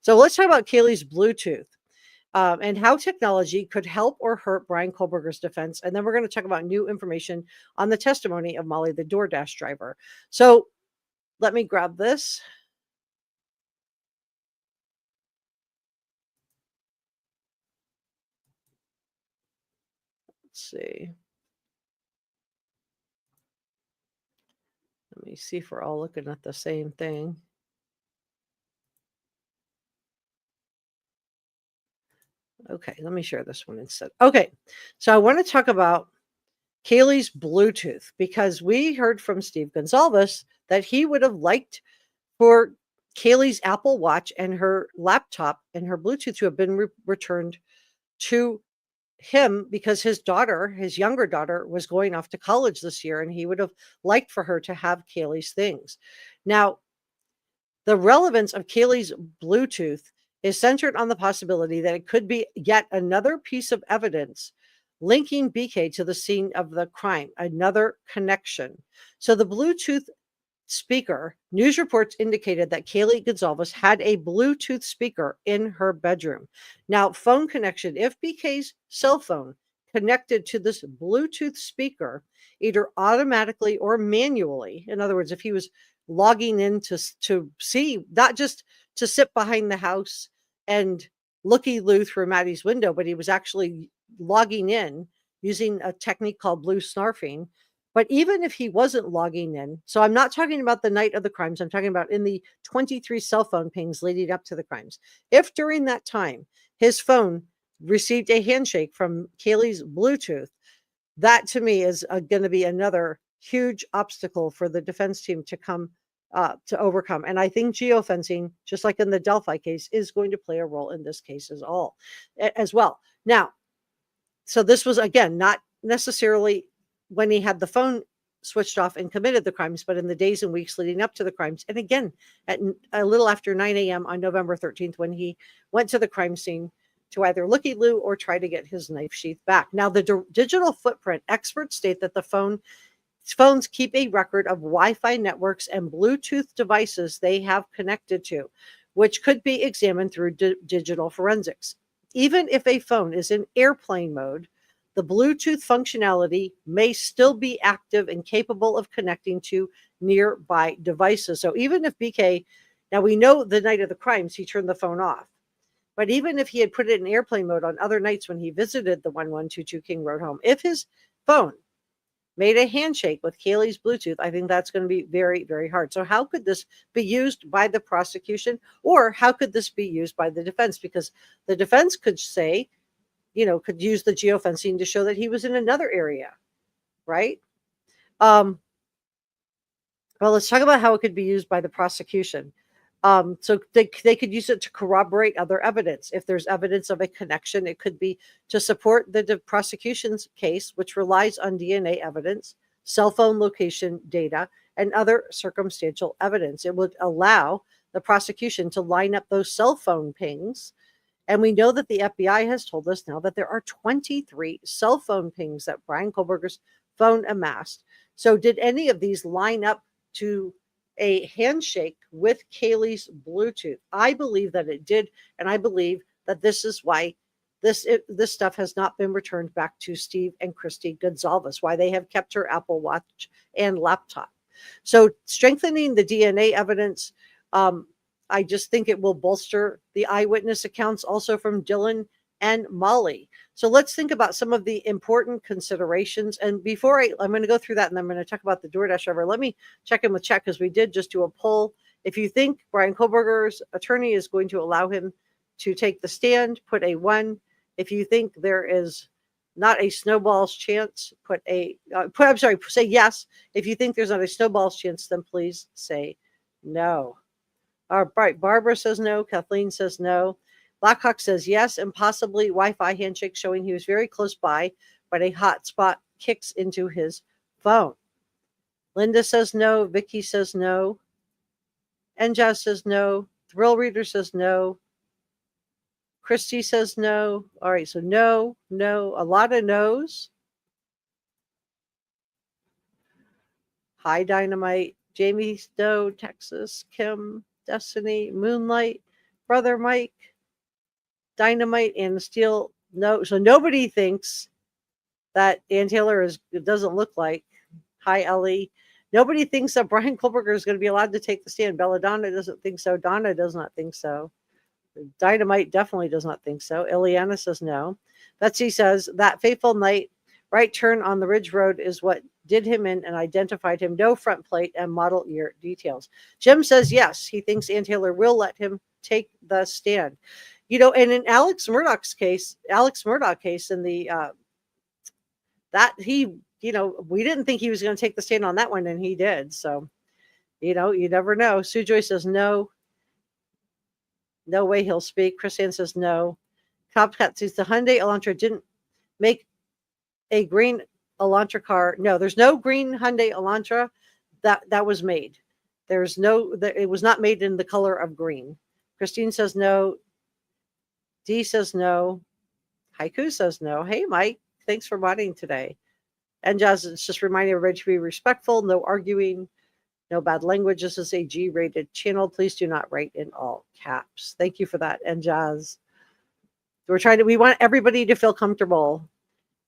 So let's talk about Kaylee's Bluetooth and how technology could help or hurt Bryan Kohberger's defense. And then we're going to talk about new information on the testimony of Molly, the DoorDash driver. So let me grab this. Let's see. Let me see if we're all looking at the same thing. Okay, let me share this one instead. Okay, so I want to talk about Kaylee's Bluetooth because we heard from Steve Gonzalez that he would have liked for Kaylee's Apple Watch and her laptop and her Bluetooth to have been returned to him because his younger daughter, was going off to college this year, and he would have liked for her to have Kaylee's things. Now, the relevance of Kaylee's Bluetooth is centered on the possibility that it could be yet another piece of evidence linking BK to the scene of the crime, another connection. So the Bluetooth speaker, news reports indicated that Kaylee Gonzalez had a Bluetooth speaker in her bedroom. Now, phone connection, if BK's cell phone connected to this Bluetooth speaker, either automatically or manually, in other words, if he was logging in to see, not just to sit behind the house and looky-loo through Maddie's window, but he was actually logging in using a technique called blue snarfing. But even if he wasn't logging in, so I'm not talking about the night of the crimes, I'm talking about in the 23 cell phone pings leading up to the crimes. If during that time his phone received a handshake from Kaylee's Bluetooth, that to me is going to be another huge obstacle for the defense team to come to overcome. And I think geofencing, just like in the Delphi case, is going to play a role in this case as well. Now, so this was, again, not necessarily when he had the phone switched off and committed the crimes, but in the days and weeks leading up to the crimes. And again, at a little after 9 a.m. on November 13th, when he went to the crime scene to either looky-loo or try to get his knife sheath back. Now, the digital footprint, experts state that the phones keep a record of Wi-Fi networks and Bluetooth devices they have connected to, which could be examined through digital forensics. Even if a phone is in airplane mode, the Bluetooth functionality may still be active and capable of connecting to nearby devices. So even if BK, now we know the night of the crimes, he turned the phone off. But even if he had put it in airplane mode on other nights when he visited the 1122 King Road home, if his phone made a handshake with Kaylee's Bluetooth, I think that's going to be very, very hard. So how could this be used by the prosecution, or how could this be used by the defense? Because the defense could say, could use the geofencing to show that he was in another area, right? Well, let's talk about how it could be used by the prosecution. So they could use it to corroborate other evidence. If there's evidence of a connection, it could be to support the prosecution's case, which relies on DNA evidence, cell phone location data, and other circumstantial evidence. It would allow the prosecution to line up those cell phone pings. And we know that the FBI has told us now that there are 23 cell phone pings that Bryan Kohberger's phone amassed. So did any of these line up to a handshake with Kaylee's Bluetooth? I believe that it did. And I believe that this is why this stuff has not been returned back to Steve and Christy Gonzalez, why they have kept her Apple Watch and laptop. So strengthening the DNA evidence, I just think it will bolster the eyewitness accounts also from Dylan and Molly. So let's think about some of the important considerations. And before I'm going to go through that, and I'm going to talk about the DoorDash driver. Let me check in with Chet, because we did just do a poll. If you think Bryan Kohberger's attorney is going to allow him to take the stand, put a 1. If you think there is not a snowball's chance, say yes. If you think there's not a snowball's chance, then please say no. All right, Barbara says no. Kathleen says no. Blackhawk says yes, and possibly Wi-Fi handshake showing he was very close by, but a hotspot kicks into his phone. Linda says no. Vicky says no. Njaz says no. Thrill Reader says no. Christy says no. All right, so no, a lot of no's. Hi, Dynamite. Jamie, no. Texas, Kim, Destiny, Moonlight, Brother Mike, Dynamite, and Steel, no. So nobody thinks that Ann Taylor doesn't look like. Hi, Ellie. Nobody thinks that Bryan Kohberger is going to be allowed to take the stand. Belladonna doesn't think so. Donna does not think so. Dynamite definitely does not think so. Ileana says no. Betsy says that fateful night right turn on the Ridge Road is what did him in and identified him. No front plate and model year details. Jim says yes. He thinks Ann Taylor will let him take the stand. And in Alex Murdoch case in the that he, we didn't think he was going to take the stand on that one, and he did. So, you never know. Sue Joy says no. No way he'll speak. Chris Ann says no. Copcat says the Hyundai Elantra didn't make a green Elantra car. No, there's no green Hyundai Elantra that was made. It was not made in the color of green. Christine says no. Dee says no. Haiku says no. Hey, Mike, thanks for modding today. And Jazz is just reminding everybody to be respectful, no arguing, no bad language. This is a G-rated channel. Please do not write in all caps. Thank you for that. And Jazz, we want everybody to feel comfortable.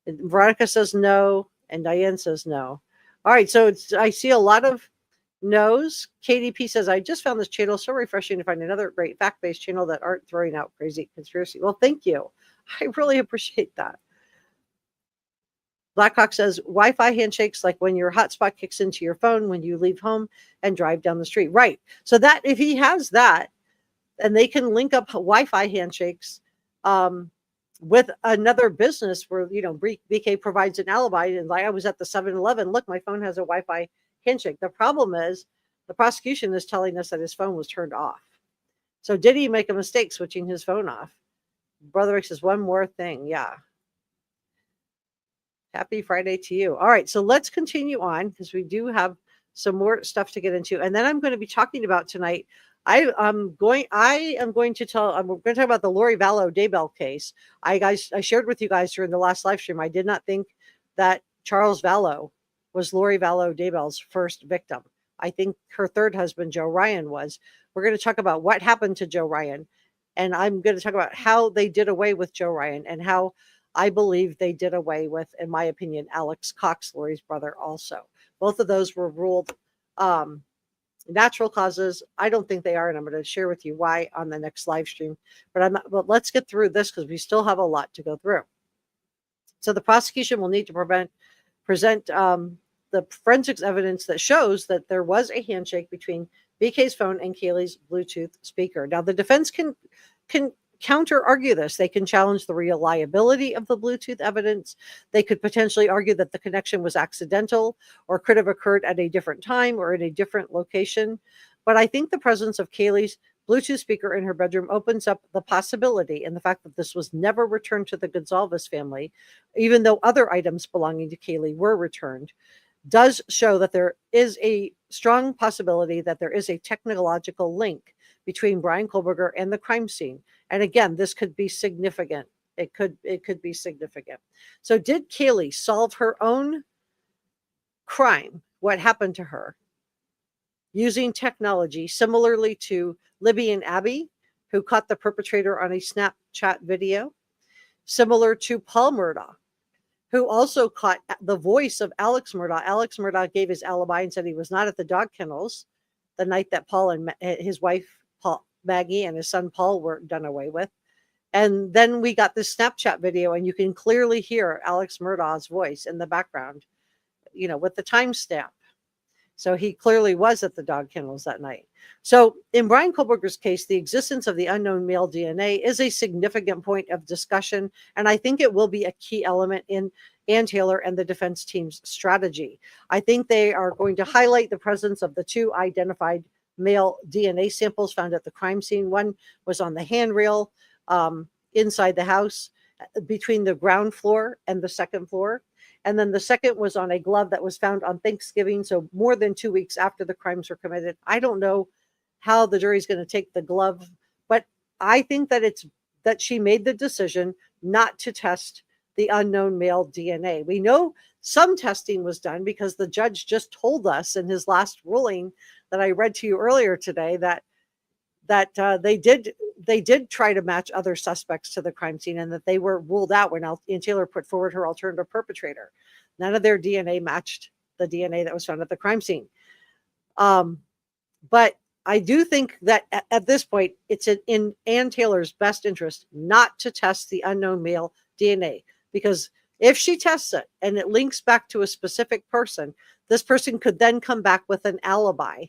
And Veronica says no, and Diane says no. All right, so I see a lot of no's. KDP says, I just found this channel so refreshing to find another great fact-based channel that aren't throwing out crazy conspiracy. Well, thank you. I really appreciate that. Blackhawk says, Wi-Fi handshakes like when your hotspot kicks into your phone when you leave home and drive down the street. Right. So that if he has that, and they can link up Wi-Fi handshakes with another business where, BK provides an alibi. And like I was at the 7-Eleven, look, my phone has a Wi-Fi handshake. The problem is the prosecution is telling us that his phone was turned off. So did he make a mistake switching his phone off? Brother Rick says, one more thing. Yeah. Happy Friday to you. All right, so let's continue on because we do have some more stuff to get into. And then I'm going to be talking about tonight. I'm going to talk about the Lori Vallow Daybell case. I shared with you guys during the last live stream. I did not think that Charles Vallow was Lori Vallow Daybell's first victim. I think her third husband, Joe Ryan, was. We're going to talk about what happened to Joe Ryan. And I'm going to talk about how they did away with Joe Ryan and how I believe they did away with, in my opinion, Alex Cox, Lori's brother, also. Both of those were ruled natural causes. I don't think they are, and I'm going to share with you why on the next live stream. But let's get through this because we still have a lot to go through. So the prosecution will need to present the forensics evidence that shows that there was a handshake between BK's phone and Kaylee's Bluetooth speaker. Now, the defense can counter argue this. They can challenge the reliability of the Bluetooth evidence. They could potentially argue that the connection was accidental or could have occurred at a different time or in a different location. But I think the presence of Kaylee's Bluetooth speaker in her bedroom opens up the possibility, and the fact that this was never returned to the Gonzalez family, even though other items belonging to Kaylee were returned, does show that there is a strong possibility that there is a technological link between Bryan Kohberger and the crime scene. And again, this could be significant. It could be significant. So did Kaylee solve her own crime, what happened to her, using technology similarly to Libby and Abby, who caught the perpetrator on a Snapchat video? similar to Paul Murdaugh, who also caught the voice of Alex Murdaugh. Alex Murdaugh gave his alibi and said he was not at the dog kennels the night that Paul and his wife, Maggie, and his son Paul were done away with. And then we got this Snapchat video, and you can clearly hear Alex Murdaugh's voice in the background, with the timestamp. So he clearly was at the dog kennels that night. So in Bryan Kohberger's case, the existence of the unknown male DNA is a significant point of discussion, and I think it will be a key element in Ann Taylor and the defense team's strategy. I think they are going to highlight the presence of the two identified male DNA samples found at the crime scene. One was on the handrail inside the house between the ground floor and the second floor. And then the second was on a glove that was found on Thanksgiving, so more than 2 weeks after the crimes were committed. I don't know how the jury's going to take the glove, but I think that she made the decision not to test the unknown male DNA. We know some testing was done because the judge just told us in his last ruling that I read to you earlier today that they did try to match other suspects to the crime scene, and that they were ruled out when Ann Taylor put forward her alternative perpetrator. None of their DNA matched the DNA that was found at the crime scene. But I do think that at this point, it's in Ann Taylor's best interest not to test the unknown male DNA, because if she tests it and it links back to a specific person, this person could then come back with an alibi.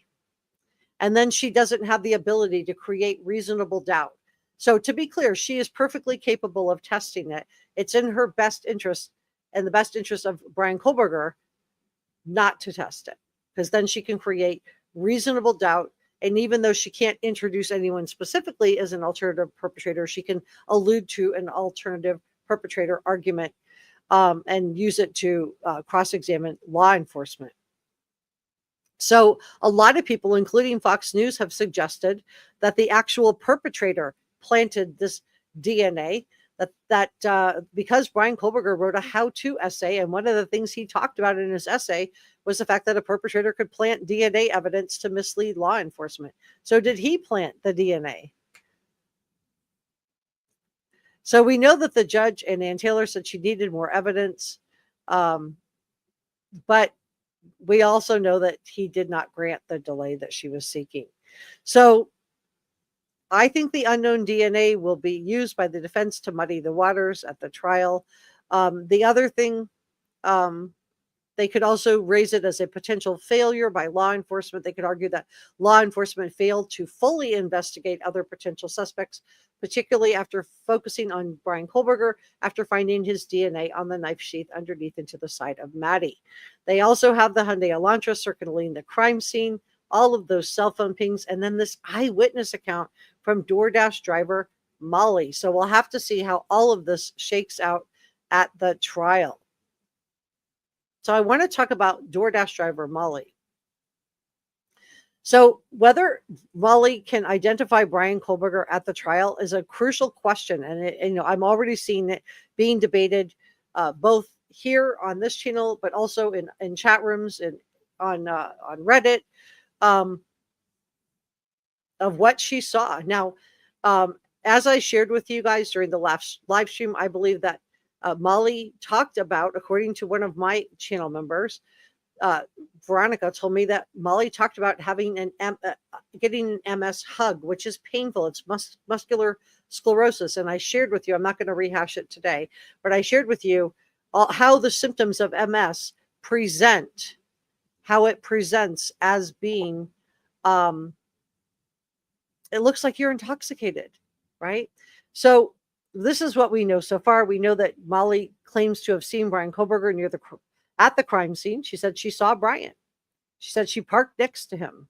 And then she doesn't have the ability to create reasonable doubt. So to be clear, she is perfectly capable of testing it. It's in her best interest and the best interest of Bryan Kohberger not to test it, because then she can create reasonable doubt. And even though she can't introduce anyone specifically as an alternative perpetrator, she can allude to an alternative perpetrator argument and use it to cross-examine law enforcement. So a lot of people, including Fox News, have suggested that the actual perpetrator planted this DNA, that because Bryan Kohberger wrote a how-to essay, and one of the things he talked about in his essay was the fact that a perpetrator could plant DNA evidence to mislead law enforcement. So did he plant the DNA? So we know that the judge and Ann Taylor said she needed more evidence, but we also know that he did not grant the delay that she was seeking. So I think the unknown DNA will be used by the defense to muddy the waters at the trial. The other thing, they could also raise it as a potential failure by law enforcement. They could argue that law enforcement failed to fully investigate other potential suspects, particularly after focusing on Bryan Kohberger after finding his DNA on the knife sheath underneath into the side of Maddie. They also have the Hyundai Elantra circling the crime scene, all of those cell phone pings, and then this eyewitness account from DoorDash driver Molly. So we'll have to see how all of this shakes out at the trial. So I want to talk about DoorDash driver Molly. So whether Molly can identify Bryan Kohberger at the trial is a crucial question. And I'm already seeing it being debated both here on this channel, but also in chat rooms and on Reddit of what she saw. Now, as I shared with you guys during the last live stream, I believe that Molly talked about, according to one of my channel members, Veronica told me that Molly talked about having getting an MS hug, which is painful. It's muscular sclerosis. And I shared with you, I'm not going to rehash it today, but I shared with you how the symptoms of MS present, how it presents as being, it looks like you're intoxicated, right? So this is what we know so far. We know that Molly claims to have seen Bryan Kohberger at the crime scene. She said she saw Bryan. She said she parked next to him.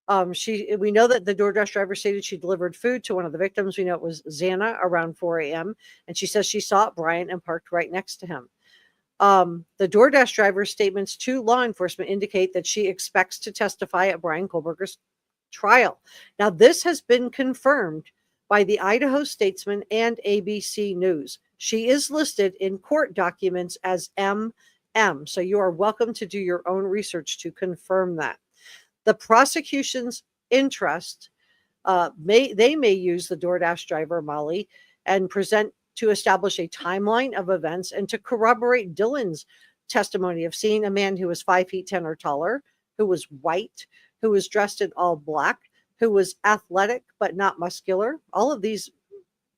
We know that the DoorDash driver stated she delivered food to one of the victims. We know it was Xana around 4 a.m. And she says she saw Bryan and parked right next to him. The DoorDash driver's statements to law enforcement indicate that she expects to testify at Bryan Kohberger's trial. Now, this has been confirmed by the Idaho Statesman and ABC News. She is listed in court documents as MM. So you are welcome to do your own research to confirm that. The prosecution's interest, they may use the DoorDash driver Molly and present to establish a timeline of events and to corroborate Dylan's testimony of seeing a man who was 5'10" or taller, who was white, who was dressed in all black, who was athletic but not muscular. All of these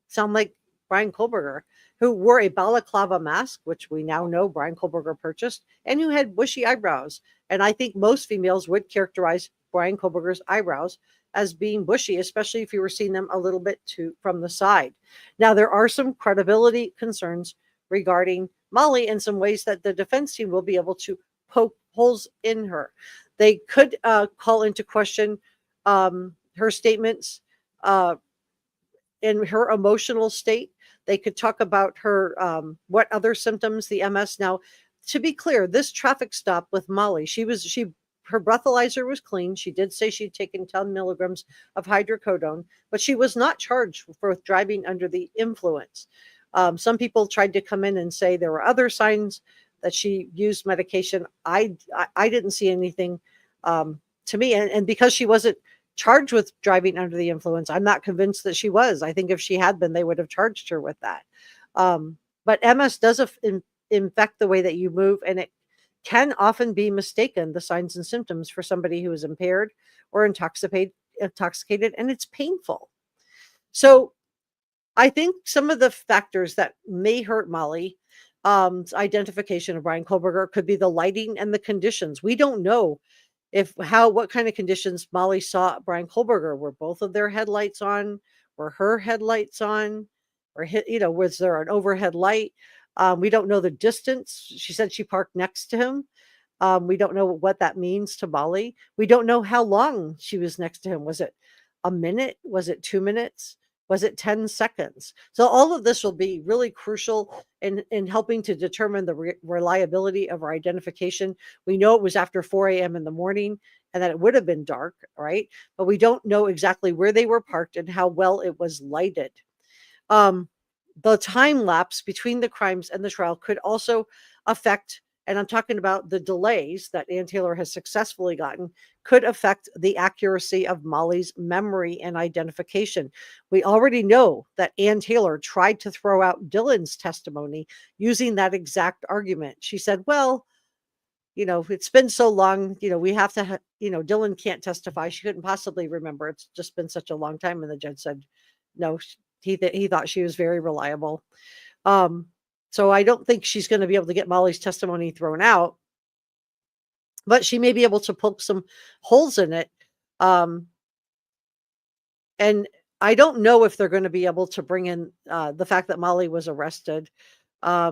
sound like Bryan Kohberger, who wore a balaclava mask, which we now know Bryan Kohberger purchased, and who had bushy eyebrows. And I think most females would characterize Bryan Kohberger's eyebrows as being bushy, especially if you were seeing them a little bit from the side. Now, there are some credibility concerns regarding Molly in some ways that the defense team will be able to poke holes in her. They could call into question her statements in her emotional state. They could talk about her, what other symptoms, the MS. Now, to be clear, this traffic stop with Molly, her breathalyzer was clean. She did say she'd taken 10 milligrams of hydrocodone, but she was not charged for driving under the influence. Some people tried to come in and say there were other signs that she used medication. I didn't see anything to me. And because she wasn't charged with driving under the influence, I'm not convinced that she was. I think if she had been, they would have charged her with that. But MS does infect the way that you move, and it can often be mistaken, the signs and symptoms, for somebody who is impaired or intoxicated, and it's painful. So I think some of the factors that may hurt Molly's identification of Bryan Kohberger could be the lighting and the conditions. We don't know what kind of conditions Molly saw Bryan Kohberger. Were both of their headlights on? Were her headlights on? Or was there an overhead light? We don't know the distance. She said she parked next to him. We don't know what that means to Molly. We don't know how long she was next to him. Was it a minute? Was it 2 minutes? Was it 10 seconds? So all of this will be really crucial in helping to determine the reliability of our identification. We know it was after 4 a.m. in the morning and that it would have been dark, right? But we don't know exactly where they were parked and how well it was lighted. The time lapse between the crimes and the trial could also affect, and I'm talking about the delays that Ann Taylor has successfully gotten, could affect the accuracy of Molly's memory and identification. We already know that Ann Taylor tried to throw out Dylan's testimony using that exact argument. She said, well, it's been so long, we have to, Dylan can't testify. She couldn't possibly remember. It's just been such a long time. And the judge said, no, he thought she was very reliable. So I don't think she's going to be able to get Molly's testimony thrown out, but she may be able to poke some holes in it. And I don't know if they're going to be able to bring in the fact that Molly was arrested. I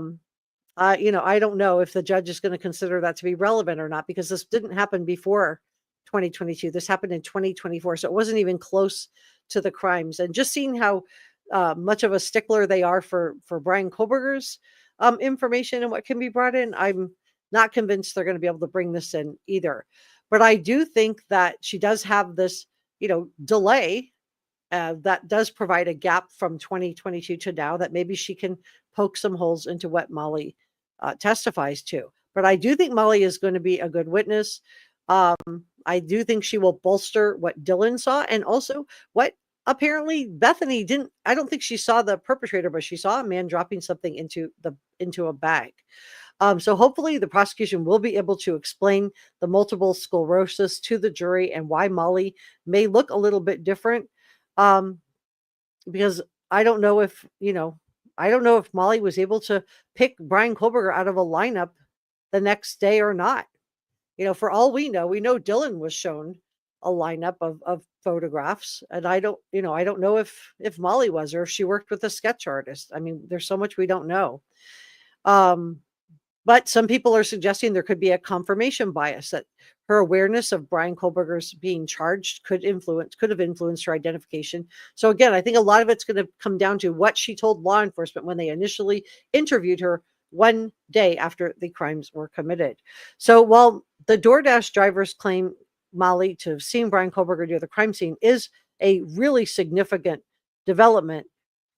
don't know if the judge is going to consider that to be relevant or not, because this didn't happen before 2022. This happened in 2024. So it wasn't even close to the crimes. And just seeing how much of a stickler they are for Bryan Kohberger's information and what can be brought in, I'm not convinced they're going to be able to bring this in either. But I do think that she does have this, delay that does provide a gap from 2022 to now, that maybe she can poke some holes into what Molly testifies to. But I do think Molly is going to be a good witness. I do think she will bolster what Dylan saw, and also what apparently Bethany didn't. I don't think she saw the perpetrator, but she saw a man dropping something into a bag. So hopefully the prosecution will be able to explain the multiple sclerosis to the jury and why Molly may look a little bit different. Because I don't know if Molly was able to pick Bryan Kohberger out of a lineup the next day or not. For all we know Dylan was shown a lineup of photographs, and I don't know if Molly was, or if she worked with a sketch artist. I mean, there's so much we don't know. But some people are suggesting there could be a confirmation bias, that her awareness of Bryan Kohberger's being charged could have influenced her identification. So again, I think a lot of it's going to come down to what she told law enforcement when they initially interviewed her one day after the crimes were committed. So while the DoorDash drivers claim Molly to have seen Bryan Kohberger near the crime scene is a really significant development,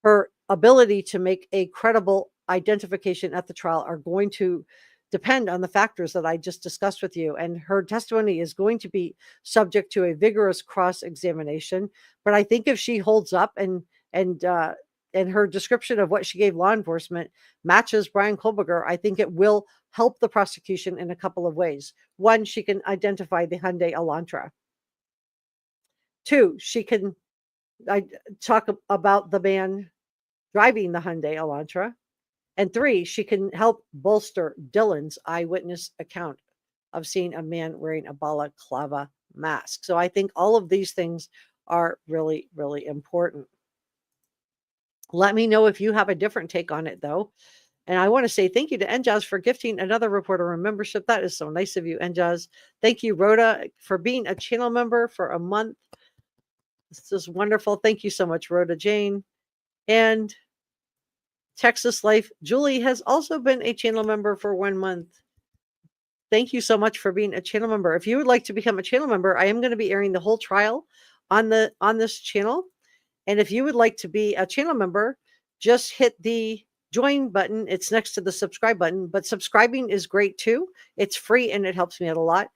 her ability to make a credible identification at the trial are going to depend on the factors that I just discussed with you. And her testimony is going to be subject to a vigorous cross-examination. But I think if she holds up and and her description of what she gave law enforcement matches Bryan Kohberger, I think it will help the prosecution in a couple of ways. One, she can identify the Hyundai Elantra. Two, she can talk about the man driving the Hyundai Elantra. And three, she can help bolster Dylan's eyewitness account of seeing a man wearing a balaclava mask. So I think all of these things are really, really important. Let me know if you have a different take on it, though. And I want to say thank you to NJAZ for gifting another Reporter Room membership. That is so nice of you, NJAZ. Thank you, Rhoda, for being a channel member for a month. This is wonderful. Thank you so much, Rhoda Jane. And Texas Life, Julie has also been a channel member for 1 month. Thank you so much for being a channel member. If you would like to become a channel member, I am going to be airing the whole trial on this channel. And if you would like to be a channel member, just hit the join button. It's next to the subscribe button, but subscribing is great too. It's free and it helps me out a lot.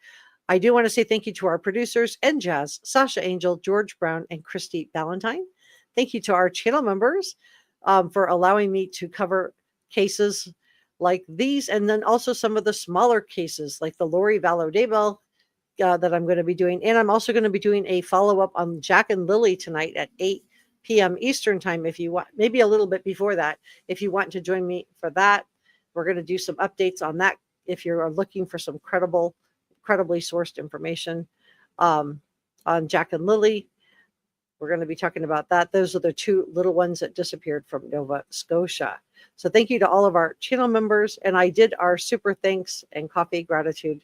I do want to say thank you to our producers, NJAZ, Sasha Angel, George Brown, and Christy Valentine. Thank you to our channel members for allowing me to cover cases like these, and then also some of the smaller cases like the Lori Vallow Daybell that I'm going to be doing. And I'm also going to be doing a follow-up on Jack and Lily tonight at 8 p.m. Eastern time. If you want, maybe a little bit before that, if you want to join me for that, we're going to do some updates on that. If you're looking for some credibly sourced information on Jack and Lily, we're going to be talking about that. Those are the two little ones that disappeared from Nova Scotia. So thank you to all of our channel members. And I did our super thanks and coffee gratitude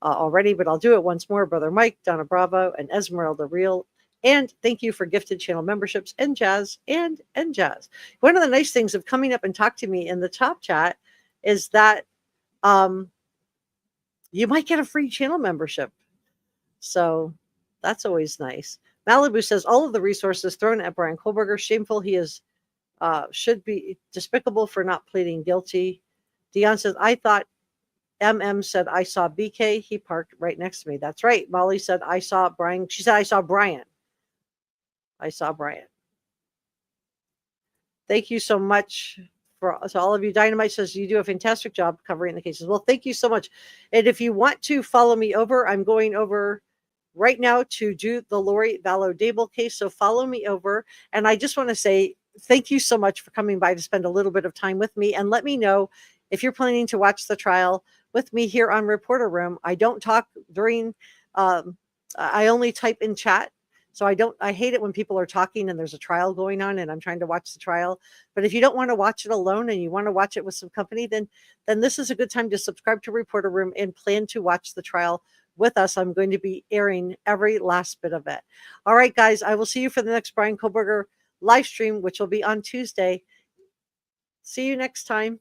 already, but I'll do it once more. Brother Mike, Donna Bravo, and Esmeralda Real. And thank you for gifted channel memberships, NJAZ and NJAZ. One of the nice things of coming up and talk to me in the top chat is that you might get a free channel membership. So that's always nice. Malibu says all of the resources thrown at Bryan Kohberger, shameful. He is should be despicable for not pleading guilty. Dion says, I thought MM said I saw BK. He parked right next to me. That's right. Molly said I saw Bryan. She said I saw Bryan. I saw Bryan. Thank you so much to all of you. Dynamite says you do a fantastic job covering the cases. Well, thank you so much. And if you want to follow me over, I'm going over right now to do the Lori Vallow Daybell case. So follow me over. And I just want to say thank you so much for coming by to spend a little bit of time with me. And let me know if you're planning to watch the trial with me here on Reporter Room. I don't talk during, I only type in chat. So I hate it when people are talking and there's a trial going on and I'm trying to watch the trial. But if you don't want to watch it alone and you want to watch it with some company, then this is a good time to subscribe to Reporter Room and plan to watch the trial with us. I'm going to be airing every last bit of it. All right, guys, I will see you for the next Bryan Kohberger live stream, which will be on Tuesday. See you next time.